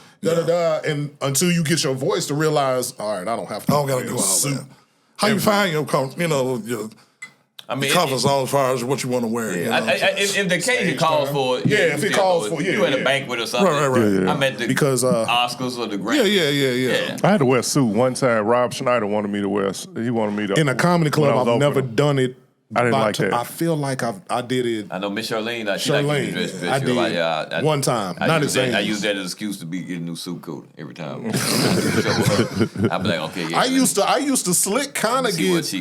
and until you get your voice to realize, all right, I don't have to. I don't gotta do all that. How you find your comfort zone as far as what you want to wear. If the occasion calls for it, if it calls for it, you at a banquet or something. Right. I'm at the Oscars or the Grammys. Yeah. I had to wear a suit one time. Rob Schneider wanted me to wear. He wanted me to in a comedy club. I've never done it. I didn't like that. I feel like I did it. I know Miss Charlene. She like to dress. I did like, one time. I use that as an excuse to get a new suit coat every time. I'd be like, okay. Yeah, I used to slick kind of get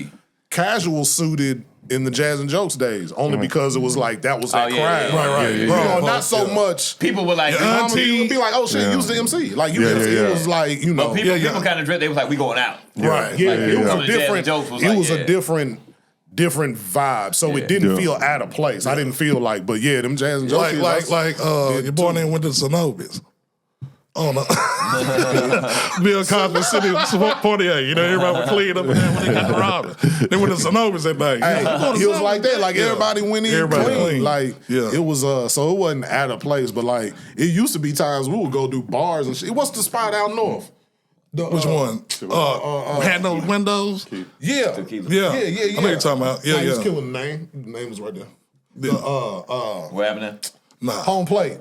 casual suited in the Jazz and Jokes days, only because it was like that was that crowd. Right. Not so much. People were like, you would be like, oh shit, use the MC. Like you, it was like But people kind of dressed. They was like, we going out. Right. It was a different. It was a different vibe, so it didn't feel out of place. I didn't feel like, but them Jazz and Jokes. Like your boy named went to Zenobis. Oh no. Bill Cosby City 48. Everybody would clean up and then when they got the robbers. They went to Zenobis that night. It was like that. Like everybody went in clean. Like it was so it wasn't out of place, but like it used to be times we would go do bars and shit. What's the spot out north? Which one? Had no windows? Yeah. I know you're talking about. I was killing the name. The name was right there. What happened Nah. Home plate.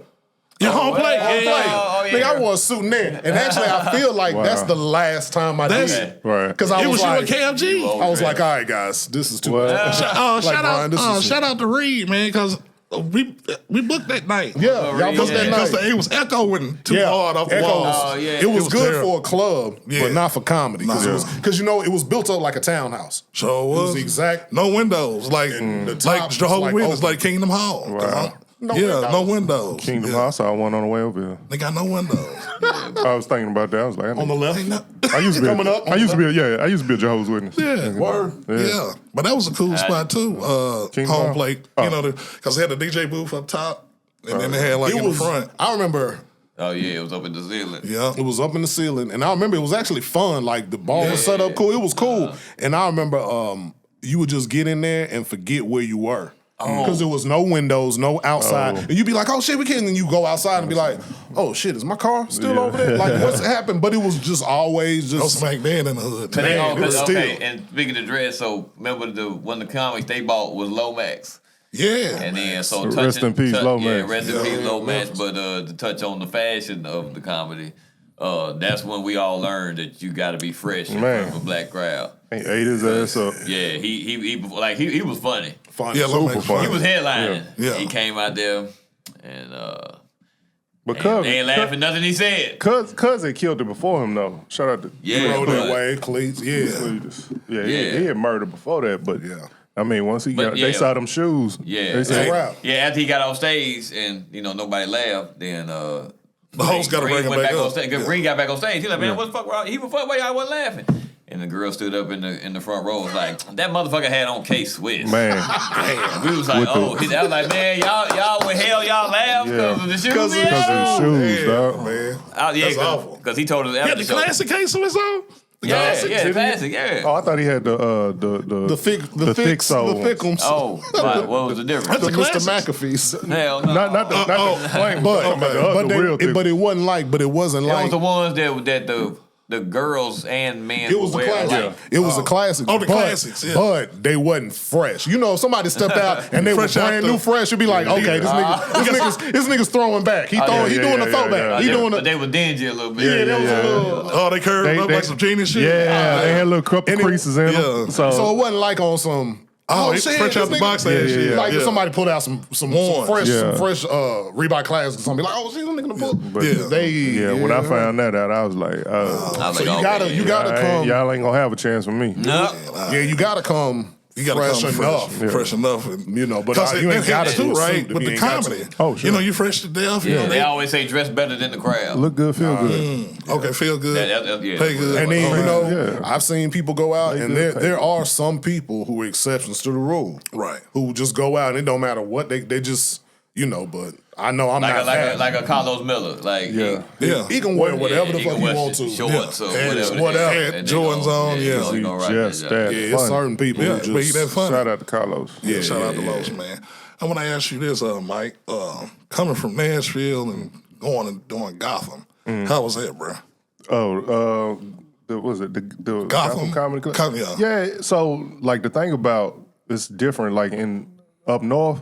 Yeah, home plate. Home plate. Oh, yeah. Nigga, I wore a suit and there. And actually, I feel like that's the last time I did it. Right. Because I It was was like, you and KFG. I was like, all right, guys, this is too What? much. Shout out to Reed, man, because we booked that night. Yeah, y'all booked that night. Because it was echoing too hard off the Echoes. walls. Oh, yeah. It was It was good terrible. for a club, but not for comedy. Because you know, it was built up like a townhouse. So It was the exact. no windows, like the top like Jehovah's was, like, Witness, open. like Kingdom Hall. Wow. No windows. Kingdom Yeah. House, I saw one on the way over here. They got no windows. I was thinking about that. I was like, On the left. I used to be Coming up. I used to be a Jehovah's Witness. Yeah, Word. yeah. But that was a cool spot too. Kingdom Home Hall? plate, Oh. you know, because they had the DJ booth up top, and then they had like It in was, the front. I remember Oh yeah, it was up in the ceiling. Yeah, it was up in the ceiling, and I remember it was actually fun. Like the bar was set up cool. It was cool, and I remember you would just get in there and forget where you were. Because there was no windows, no outside. And you'd be like, oh shit, we can't. And then you go outside and be like, oh shit, is my car still over there? Like, what's happened? But it was just always no just. smack dead in the hood. But they, Man, it was okay, still- and speaking of dress, so remember one of the comics they bought was Lomax. Yeah, And then so Rest touching, in peace, Lomax. Yeah, rest in peace, Lomax. But to touch on the fashion of the comedy, that's when we all learned that you got to be fresh in front of a black crowd. He ate his ass up. Yeah, he was funny. Fun. Yeah, Super Lomax. funny. He was headlining. Yeah. He came out there and But they ain't laughing nothing he said. Cuz they killed it before him though. Shout out to Yeah, Rode that but- way, cleats. Yeah. Cletus. Yeah, Yeah. He had murdered before that, but Yeah. I mean, once he But got, yeah. they saw them shoes. Yeah, they said, Wow. yeah. After he got off stage and nobody laughed, then The host got to Green bring him went back on up. stage. Green got back on stage. He's like, man, what the fuck wrong? He was fuck. Why y'all wasn't laughing? And the girl stood up in the front row. Was like, that motherfucker had on K-Swiss. man, We was like, With the- oh. I was like, man, y'all with hell y'all laugh because of the shoes. because of his shoes, dog. Man. Yeah, That's awful. Because he told us Yeah, after the show. classic case was on. The Yeah, classic. yeah, the classic, yeah. Oh, I thought he had the thick sole. The thickums. Oh, what was the difference? The the Mr. classics. McAfee's. Hell no. not the flame, the real thick. But it wasn't like, It was like. the ones that the girls and men It was the wear. classic. Like, It was the classic. Oh, the classics, yeah. But they wasn't fresh. You know, if somebody stepped out and they were Fresh out brand the- new fresh, you'd be like, okay, this nigga's throwing back. He doing a throwback. He doing but a. they were dingy a little bit. Yeah, that was a little. Oh, they curved up like some genius shit. Yeah, they had little And it- creases in them. yeah. So it wasn't like on some. Oh, he shit, fresh out this the nigga- box and shit. Like Yeah. if somebody put out some Ones. fresh Yeah. Reebok classics or something, like, oh, shit, them nigga in the book. But when I found that out, I was like, I was So like, you gotta come. y'all ain't gonna have a chance with me. No. Yeah, you gotta come. You gotta fresh come enough. fresh enough. And, You know, but because you it ain't gotta hits do too, a suit right? if With you the ain't got comedy. to. Oh, sure. You know, you fresh to death. You know, They always say dress better than the crowd. Look good, feel good. okay, feel good, Yeah. pay good. And then Yeah. I've seen people go out, and good there are some people who are exceptions to the rule, Right. Who just go out and it don't matter what they just But I know I'm not that. Like a Carlos Miller. Like He can wear whatever the he fuck can he wear want to. Shorts or And whatever. whatever. And Had they Jordans gonna- on, yeah. he gonna rock Just that that. job. Yeah, it's Funny. certain people Yeah, who but he just that funny. Shout out to Carlos. Yeah, Shout out to yeah, Los, man. I want to ask you this, Mike. Coming from Nashville and going and doing Gotham, how was that, bro? Was it the Gotham Comedy Club? Yeah. Yeah. So like the thing about it's different. Like in up north,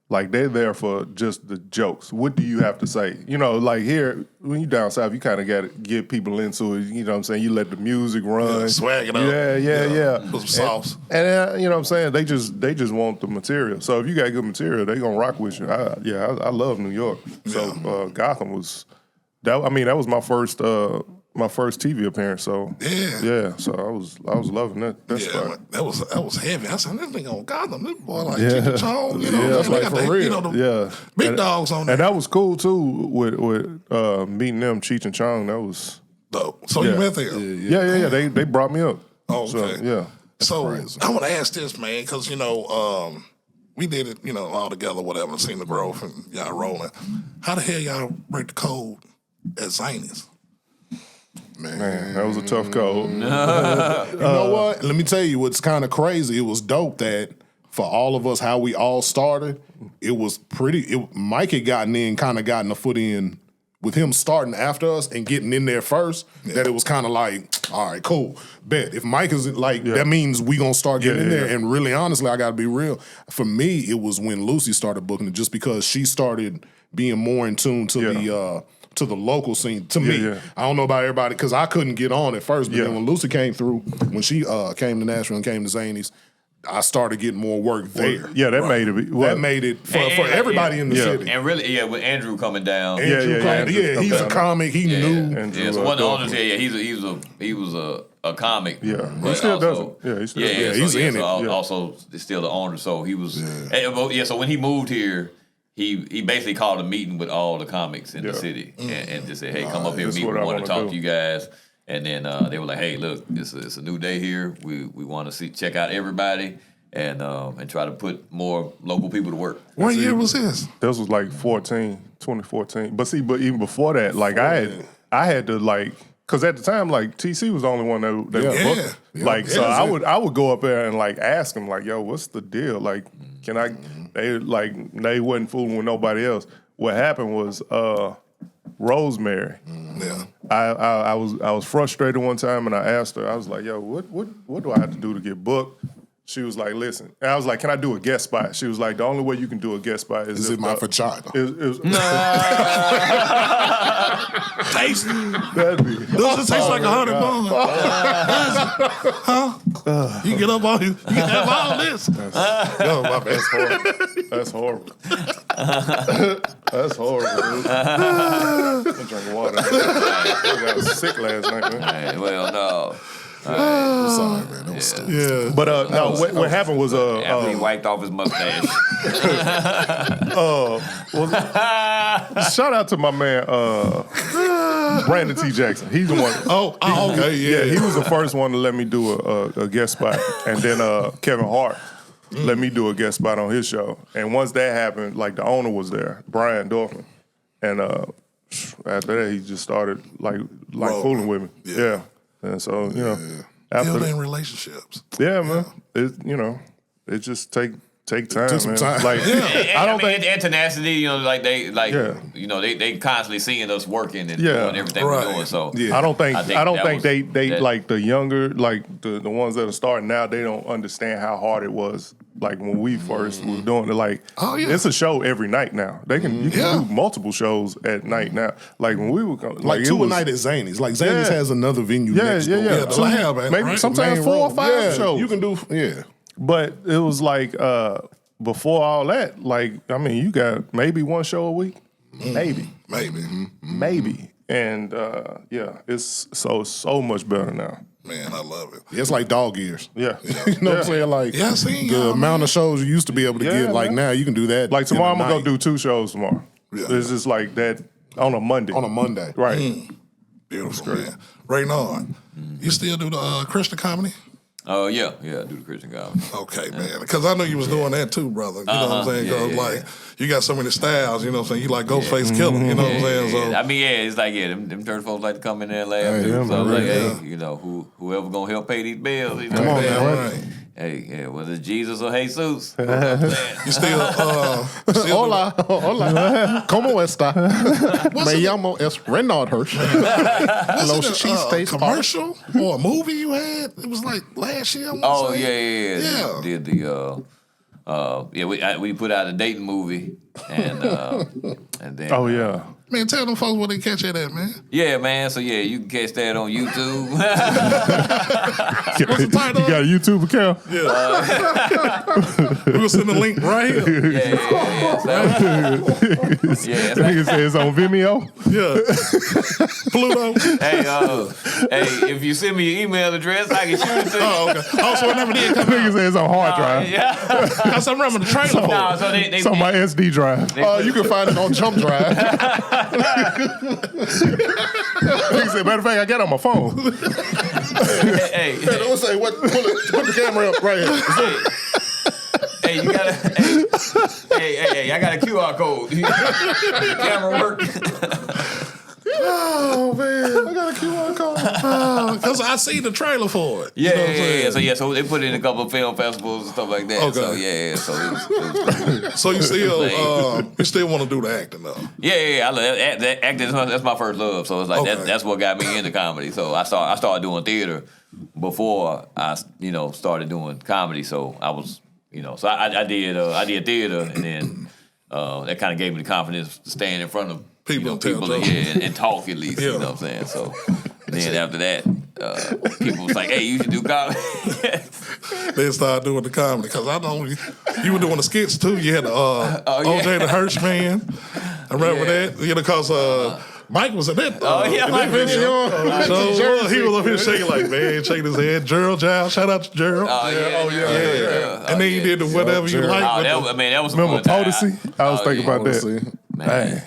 like they're there for just the jokes. What do you have to say? Like here when you down south, you kind of got to get people into it. You know what I'm saying? You let the music run, Yeah, swag it up. Yeah. Put some sauce. And you know what I'm saying? They just want the material. So if you got good material, they gonna rock with you. I love New York. So Gotham was that. I mean, that was my first TV appearance. So So I was loving that spot. that was heavy. I said, this nigga on Gotham, this boy like Chicken Chong, that's like for real. Big dogs on there. And that was cool too with meeting them, Cheech and Chong. That was Dope. So you met there. yeah. They brought me up. Oh, So, okay. yeah. So I want to ask this, man, because we did it, all together, whatever, seen the growth and y'all rolling. How the hell y'all break the code at Zanies? Man, that was a tough code. You know what? Let me tell you what's kind of crazy. It was dope that for all of us, how we all started, it was Mike had gotten a foot in with him starting after us and getting in there first, that it was kind of like, All right, cool. Bet. If Mike is like, that means we gonna start getting in there. And really, honestly, I gotta be real. For me, it was when Lucy started booking it, just because she started being more in tune to the local scene. To me, I don't know about everybody because I couldn't get on at first. But then when Lucy came through, when she came to Nashville and came to Zanies, I started getting more work there. Yeah, that made it. That made it for everybody in the city. And really, with Andrew coming down. Andrew, he's a comic. He knew. Andrew, so one of the owners here, he was a comic. Yeah, he still does it. Yeah, he still he's in it. Also, still the owner. So he was. So when he moved here, he basically called a meeting with all the comics in the city and just said, "Hey, come up here, meet. We want to talk to you guys." And then they were like, "Hey, look, it's a new day here. We want to check out everybody and try to put more local people to work." What year was this? This was like 2014. But even before that, like I had to like, because at the time, like TC was the only one that booked. Like so, I would go up there and like ask them like, "Yo, what's the deal? Like, can I?" They wasn't fooling with nobody else. What happened was Rosemary. I was frustrated one time and I asked her, I was like, yo, what do I have to do to get booked? She was like, listen. And I was like, can I do a guest spot? She was like, the only way you can do a guest spot is it my vagina? Taste. That'd be. Does it taste like 100 buns? Huh? You get up on you can have all this. That's horrible. That's horrible. I'm drinking water. I got sick last night, man. Hey, well, no. I'm sorry, man. That was stupid. Yeah. But what happened was after he wiped off his mustache. Shout out to my man Brandon T. Jackson. He's the one. Okay, yeah. He was the first one to let me do a guest spot, and then Kevin Hart let me do a guest spot on his show. And once that happened, like the owner was there, Brian Dorfman, and after that he just started like fooling with me. Yeah. And so, building relationships. Yeah, man. It just take time, Took some man. time. Like, I don't think and tenacity, they constantly seeing us working and doing everything we're doing. So I don't think they like the younger, like the ones that are starting now, they don't understand how hard it was. Like when we first was doing it, like it's a show every night now. You can do multiple shows at night now. Like when we were like two a night at Zanies. Like Zanies has another venue next door. The lab, maybe sometimes 4 or 5 shows. You can do But it was like before all that, like I mean, you got maybe one show a week, maybe, and it's so much better now. Man, I love it. It's like dog years. Yeah. You know what I'm saying? Like the amount of shows you used to be able to get, like now you can do that. Like tomorrow I'm gonna go do 2 shows tomorrow. Yeah. It's just like that on a Monday. Right. Beautiful, man. Raynard, you still do the Christian comedy? Oh, yeah, I do the Christian comedy. Okay, man. Because I know you was doing that too, brother. You know what I'm saying? Because you got so many styles, you know what I'm saying? You like Ghostface Killer, you know what I'm saying? So I mean, it's like, them church folks like to come in there and laugh too. So like, hey, whoever gonna help pay these bills. Come on, man. Right. Hey, whether it's Jesus or Jesus. You still Hola. ¿Cómo está? Me llamo es Renard Hirsch. Los cheesesteaks commercial or a movie you had? It was like last year. Yeah. Did the we put out a dating movie and then Man, tell them folks where they catch it at, man. Yeah, man. So you can catch that on YouTube. What's the title? You got a YouTube account? Yeah. We'll send the link right here. Yeah. Nigga said it's on Vimeo. Yeah. Pluto. Hey, if you send me your email address, I can shoot it to you. Oh, okay. Also, it never did come Nigga said it's on hard drive. Yeah. Because I remember the trailer. It's on my SD drive. You can find it on Jump Drive. Nigga said, matter of fact, I got it on my phone. Hey, don't say what. Put the camera up right here. Hey, you gotta. Hey, I got a QR code. The camera work. Oh man, I got a QR code because I see the trailer for it. Yeah, you know what I'm saying? So they put it in a couple of film festivals and stuff like that. Okay. So it was So you still want to do the acting though? I love that acting. That's my first love. So it's like that's what got me into comedy. So I started doing theater before I started doing comedy. So I was so I did theater, and then that kind of gave me the confidence to stand in front of people and talk at least. You know what I'm saying? So then after that, people was like, "Hey, you should do comedy." They started doing the comedy because I know you were doing the skits too. You had the OJ the Hirsch man. I remember that. Because Mike was in that. Mike video. So he was up here shaking like, man, shaking his head. Gerald Giles, shout out to Gerald. Yeah. And then you did the whatever you like. That was remember fun Podacy? I was thinking about that. Man.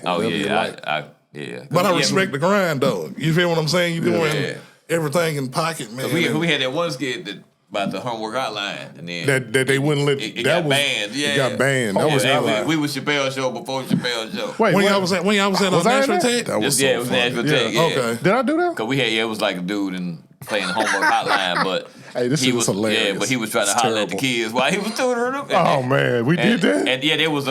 Yeah. But I respect the grind though. You feel what I'm saying? You doing everything in pocket, man. We had that one skit that about the homework hotline, and then that they wouldn't let it got banned. Yeah, it got banned. That was we was Chappelle's show before Chappelle's show. Wait, when y'all was at Nashville Tech? That was it was Nashville Tech. Yeah. Okay. Did I do that? Cause we had it was like a dude and playing the homework hotline, but hey, this he was hilarious. Yeah, but he was trying to holler at the kids while he was tutoring them. Oh man, we did that. And there was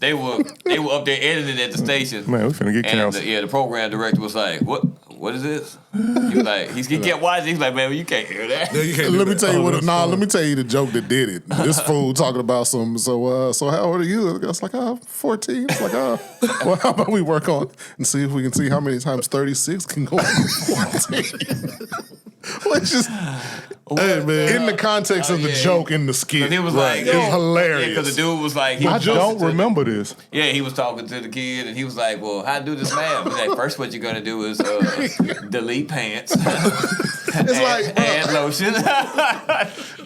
they were up there editing at the station. Man, we finna get canceled. The program director was like, What is this? He was like, he kept watching. He's like, man, you can't hear that. Yeah, you can't Let me tell you let me tell you the joke that did it. This fool talking about so how old are you? I was like, 14. It's like, well, how about we work on and see if we can see how many times 36 can go to 14. Which is, hey man, in the context of the joke in the skit, it was like, it's hilarious. Because the dude was like, I don't remember this. Yeah, he was talking to the kid, and he was like, well, how to do this math? He's like, first what you're going to do is delete pants. It's like, add lotion.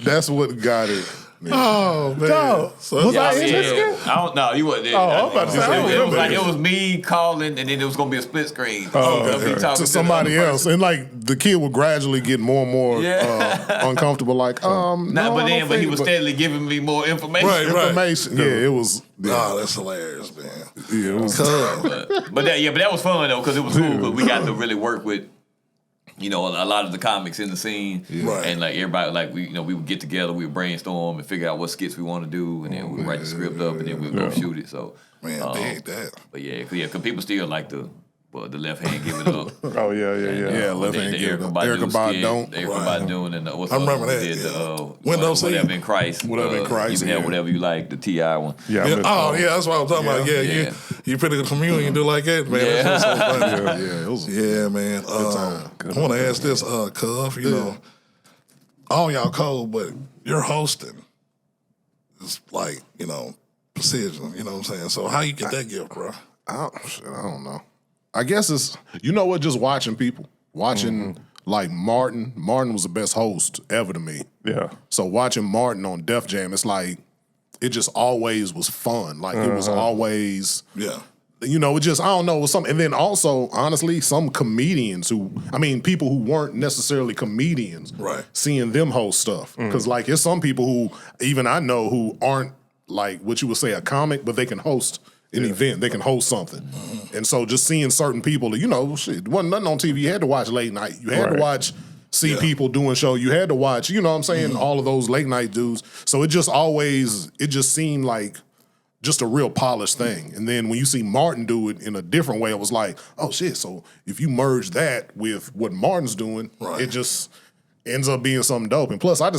That's what got it. Man. Oh man, was I in this skit? I don't know. You wasn't there. I'm about to say, it was me calling, and then it was going to be a split screen. To somebody else, and like the kid would gradually get more and more uncomfortable. Like, but he was steadily giving me more information. Right. Information. Yeah, it was. Oh, that's hilarious, man. Yeah, it was. But that was fun though, because it was cool. Because we got to really work with, a lot of the comics in the scene, and like everybody, like we would get together, we would brainstorm and figure out what skits we want to do, and then we would write the script up, and then we would go shoot it. So, man, dig that. But because people still like the left hand give it up. Oh yeah. Left hand give it up. Erykah Badu. Erykah Badu and what's I remember that. Did Whatever in Christ. Whatever in Christ. You can have whatever you like. The T.I. one. Yeah. That's what I'm talking about. Yeah, you put it in communion, do like that, man. Yeah. That's so funny. It was. Yeah, man. I want to ask this, Cuff. All y'all cold, but you're hosting. It's like precision. You know what I'm saying? So how you get that gift, bro? I don't know. I guess it's just watching people. Watching like Martin. Martin was the best host ever to me. Yeah. So watching Martin on Def Jam, it's like it just always was fun. Like it was always it just, I don't know, it was something. And then also, honestly, some comedians people who weren't necessarily comedians, seeing them host stuff. Because like there's some people who even I know who aren't like what you would say a comic, but they can host an event, they can host something. And so just seeing certain people, it wasn't nothing on TV. You had to watch late night. You had to watch, see people doing show. You had to watch, all of those late night dudes. So it just seemed like just a real polished thing. And then when you see Martin do it in a different way, it was like, oh shit, so if you merge that with what Martin's doing, it just ends up being something dope. And plus, I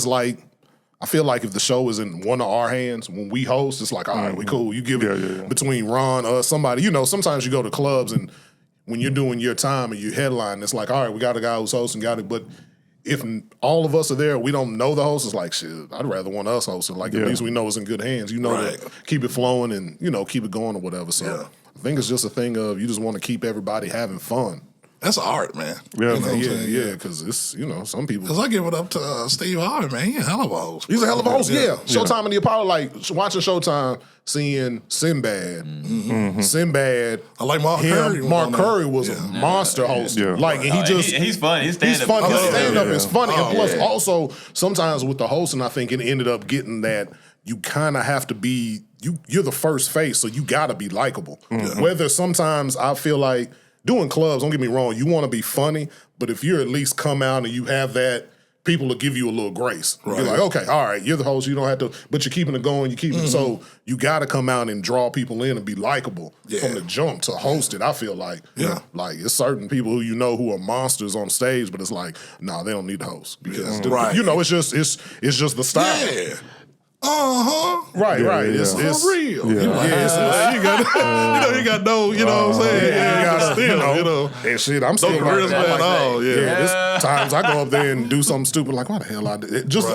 feel like if the show is in one of our hands, when we host, it's like, all right, we cool. You give it between Ron, us, somebody. Sometimes you go to clubs and when you're doing your time and you headline, it's like, all right, we got a guy who's hosting, But if all of us are there, we don't know the host, it's like, shit, I'd rather want us hosting. Like, at least we know it's in good hands. To keep it flowing and, keep it going or whatever. So I think it's just a thing of you just want to keep everybody having fun. That's art, man. Yeah, because it's, some people. Because I give it up to Steve Harvey, man. He's a hell of a host. He's a hell of a host, Showtime and the Apollo, like watching Showtime, seeing Sinbad. Sinbad. I like Mark Curry. Mark Curry was a monster host. Yeah. Like, and he's funny. His stand-up. He's funny. His stand-up is funny. Oh, and plus, also, sometimes with the hosting, I think it ended up getting that you kind of have to be, you're the first face, so you got to be likable. Whether sometimes I feel like, doing clubs, don't get me wrong, you want to be funny, but if you're at least come out and you have that, people will give you a little grace. Right. You're like, okay, all right, you're the host, you don't have to, but you're keeping it going, so you got to come out and draw people in and be likable from the jump to host it. I feel like, like it's certain people who who are monsters on stage, but it's like, nah, they don't need to host because it's just the style. Yeah. Right. It's for real. Yeah. You got, you got no, you know what I'm saying? Yeah, you got still, and shit, I'm still no charisma at all. There's times I go up there and do something stupid like, why the hell I did it? Just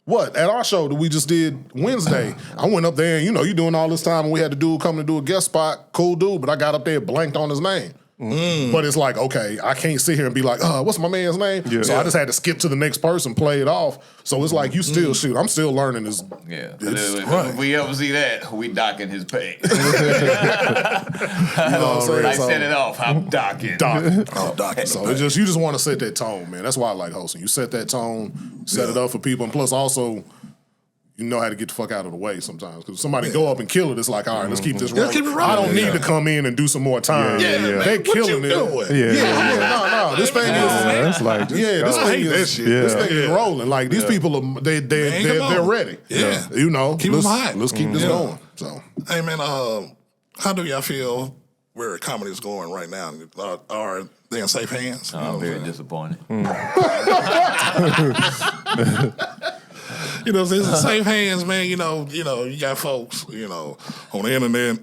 what at our show that we just did Wednesday, I went up there and you doing all this time and we had a dude come to do a guest spot, cool dude, but I got up there blanked on his name. But it's like, okay, I can't sit here and be like, what's my man's name? Yeah. So I just had to skip to the next person, play it off. So it's like, you still shoot. I'm still learning this. Yeah. If we ever see that, we docking his pay. You know what I'm saying? I set it off. I'm docking. Docking. So you just want to set that tone, man. That's why I like hosting. You set that tone, set it up for people, and plus also, you know how to get the fuck out of the way sometimes. Because somebody go up and kill it, it's like, all right, let's keep this rolling. Keep it rolling. I don't need to come in and do some more time. They're killing it. No. This thing is... That's like... this thing is... This thing is rolling. Like, these people, they're ready. Yeah. Keep them hot. Let's keep this going. So, hey, man, how do y'all feel where comedy is going right now? Are they in safe hands? I'm very disappointed. It's in safe hands, man. You got folks, on the internet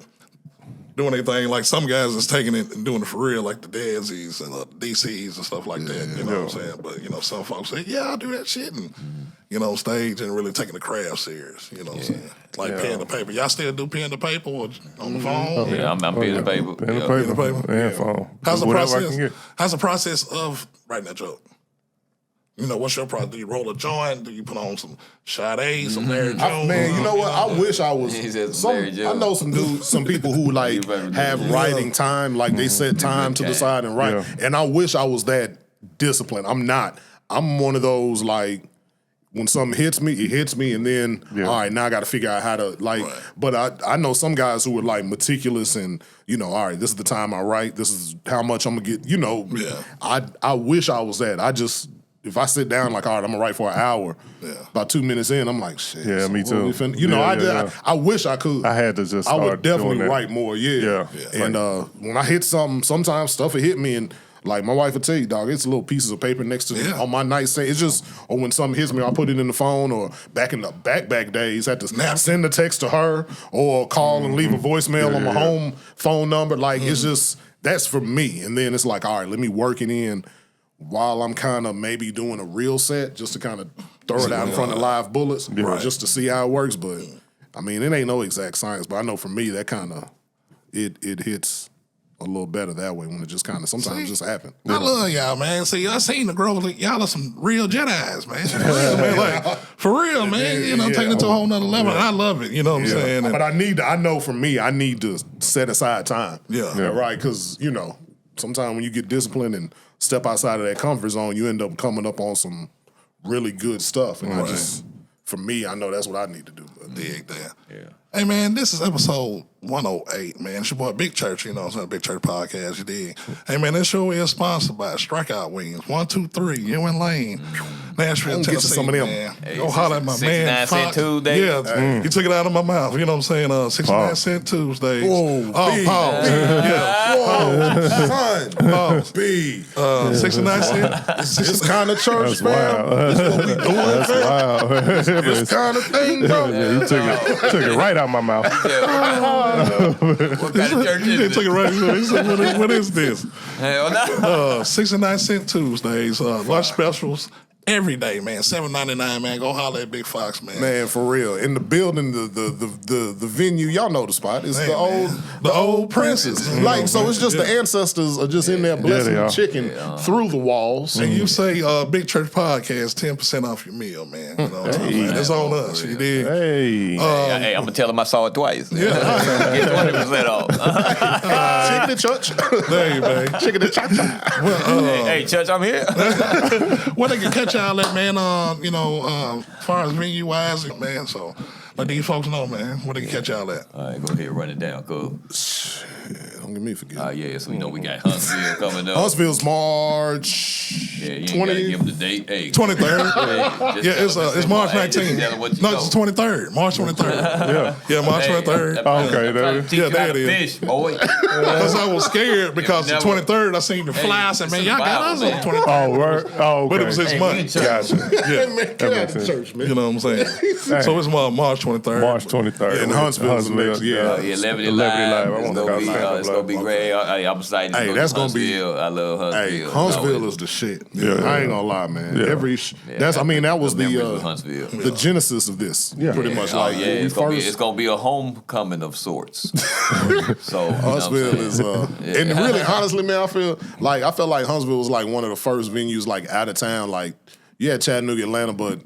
doing their thing. Like some guys is taking it and doing it for real, like the Desi's and the DC's and stuff like that. You know what I'm saying? But, some folks say, I'll do that shit. And, stage and really taking the craft serious. You know what I'm saying? Like pen to paper. Y'all still do pen to paper or on the phone? Yeah, I'm pen to paper. Pen to paper. Yeah, phone. How's the process of writing that joke? What's your process? Do you roll a joint? Do you put on some Sade, some Mary Jo? Man, you know what? I wish I was. I know some people who like have writing time, like they set time to the side and write. And I wish I was that disciplined. I'm not. I'm one of those like when something hits me, it hits me, and then all right, now I got to figure out how to like. Right. But I know some guys who are like meticulous and all right, this is the time I write. This is how much I'm gonna get. I wish I was that. If I sit down like, all right, I'm gonna write for an hour, about 2 minutes in, I'm like, shit. Yeah, me too. I wish I could. I had to just I would start definitely doing that. write more, And when I hit something, sometimes stuff will hit me and like my wife will tell you, dog, it's little pieces of paper next to on my nightstand. It's just, or when something hits me, I'll put it in the phone, or back in the back days, had to send a text to her or call and leave a voicemail on my home phone number. Like, it's just, that's for me. And then it's like, all right, let me work it in while I'm kind of maybe doing a real set just to kind of throw it out in front of live bullets just to see how it works. But, I mean, it ain't no exact science, but I know for me that kind of, it hits a little better that way when it just kind of sometimes just happen. I love y'all, man. See, I seen the growth. Y'all are some real Jedis, man. For real, man. Like, for real, man. Taking it to a whole nother level. And I love it. You know what I'm saying? But I know for me, I need to set aside time. Right? Because, sometimes when you get disciplined and step outside of that comfort zone, you end up coming up on some really good stuff. And for me, I know that's what I need to do. Dig that. Yeah. Hey, man, this is episode 108, man. It's your boy Big Church, Big Church Podcast, you dig. Hey, man, this show is sponsored by Strikeout Wings, 123, E108 Lane, Nashville, Tennessee, some of them. Man. Go holler at my man. 69 Cent Tuesday. Yeah, you took it out of my mouth, you know what I'm saying? 69 Cent Tuesdays. Whoa, pause. Whoa, son. Pause. 69 Cent. This kind of church, That's wild. This what we doing, That's wild. This kind of thing, bro. You took it right out my mouth. What kind of church is this? Took it right. He said, what is this? Hell no. 69 Cent Tuesdays, lunch specials. Every day, man. $7.99, man. Go holler at Big Fox, man. Man, for real. In the building, the venue, y'all know the spot. It's the old Prince's. Like, so it's just the ancestors are just in there blessing the chicken through the walls. And you say Big Church Podcast, 10% off your meal, man. You know what I'm talking about? It's on us. You dig? Hey, I'm gonna tell him I saw it twice. Get 20% off. Chicken and church. There you man. Chicken and cha-cha. Hey, church, I'm here. Well, they can catch y'all at, man, as far as venue wise, man. So let these folks know, man, where they can catch y'all at. All right, go ahead, run it down, cool. Don't Don't get me forgetting. Yeah, so we got Huntsville coming up. Huntsville's March. Yeah, you ain't gotta give them the date. Hey, 23rd. Yeah, it's March 19th. No, it's 23rd. March 23rd. Yeah, March 23rd. Okay, yeah, there it is. Fish, boy. Because I was scared because the 23rd I seen the fly. I said, man, y'all got us on the 23rd. Oh, word. Oh, okay. But it was his money. Gotcha. Yeah. Man, get out of church, man. You know what I'm saying? So it's March 23rd. March 23rd. In Huntsville's next year. Yeah, Levity Levity Live. Live. I want to go It's gonna be great. I'm excited. Hey, that's gonna be. I love Huntsville. Hey, Huntsville is the shit. Yeah. I ain't gonna lie, man. Yeah. That was Huntsville. the genesis of this. Yeah. Pretty much. Oh Like yeah, when it's gonna be a homecoming of sorts. So Huntsville is and really honestly, man, I felt like Huntsville was like one of the first venues like out of town. Like Chattanooga, Atlanta, but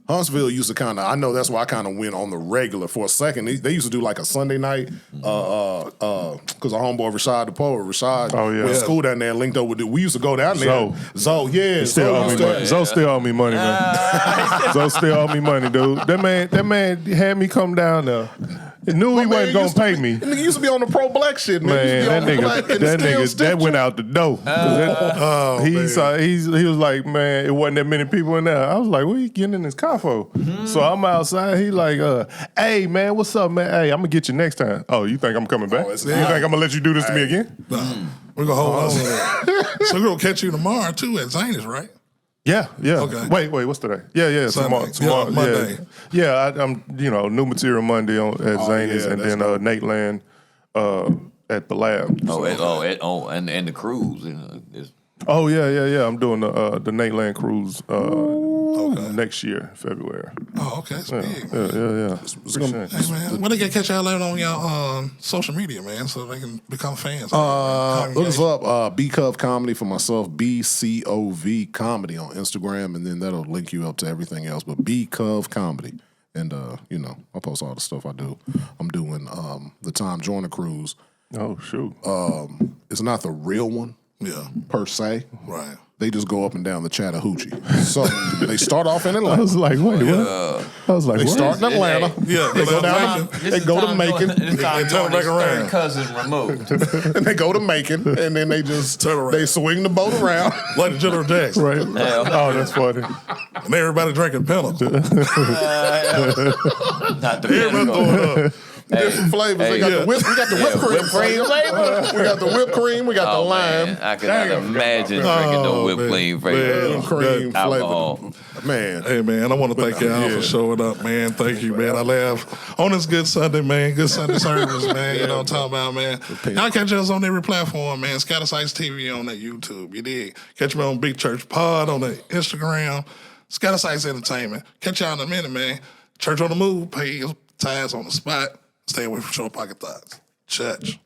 Huntsville used to kind of, I know that's why I kind of went on the regular for a second. They used to do like a Sunday night, because our homeboy Rashad the poet, went to school down there and linked up with it. We used to go down there. Zoe, yeah. Zoe still owe me money, man. Zoe still owe me money, dude. That man had me come down there. He knew he wasn't gonna pay me. Nigga used to be on the pro black shit, man. That nigga went out the door. He was like, man, it wasn't that many people in there. I was like, what are you getting in this car for? So I'm outside. He like, hey man, what's up, man? Hey, I'm gonna get you next time. Oh, you think I'm coming back? You think I'm gonna let you do this to me again? We're gonna hold on. So we're gonna catch you tomorrow too at Zany's, right? Yeah. Okay. Wait, what's today? Yeah. Tomorrow, Monday. Yeah, I'm new material Monday at Zany's, and then Nate Land at the Lab. And the cruise. I'm doing the Nate Land cruise next year, February. Oh, okay. That's big. Yeah. Hey man, when they can catch y'all out on y'all social media, man, so they can become fans. Look us up, B Cove Comedy for myself, BCOV Comedy on Instagram, and then that'll link you up to everything else. But B Cove Comedy, and I post all the stuff I do. I'm doing the Tom Joyner cruise. Oh shoot! It's not the real one, per se. Right. They just go up and down the Chattahoochee. So they start off in Atlanta. I was like, wait, what? I was like, They what? start in Atlanta. They go down. They go to Macon. This time third cousin removed. And they go to Macon, and then they just they swing the boat around like the General Jackson. Right. Oh, that's funny. And everybody drinking Pinnacle. Not the Pinnacle. Different flavors. They got the whipped cream flavor. We got the whipped cream. We got the lime. Man, I could not imagine drinking the whipped cream flavor. Whipped cream Alcohol. flavor. Man. Hey, man, I want to thank y'all for showing up, man. Thank you, man. I laugh on this good Sunday, man. Good Sunday service, man. You know what I'm talking about, man. Y'all catch us on every platform, man. Scatter Sites TV on that YouTube. You dig? Catch me on Big Church Pod on the Instagram. Scatter Sites Entertainment. Catch y'all in a minute, man. Church on the Move. Pay your tithes on the spot. Stay away from short pocket thoughts. Church.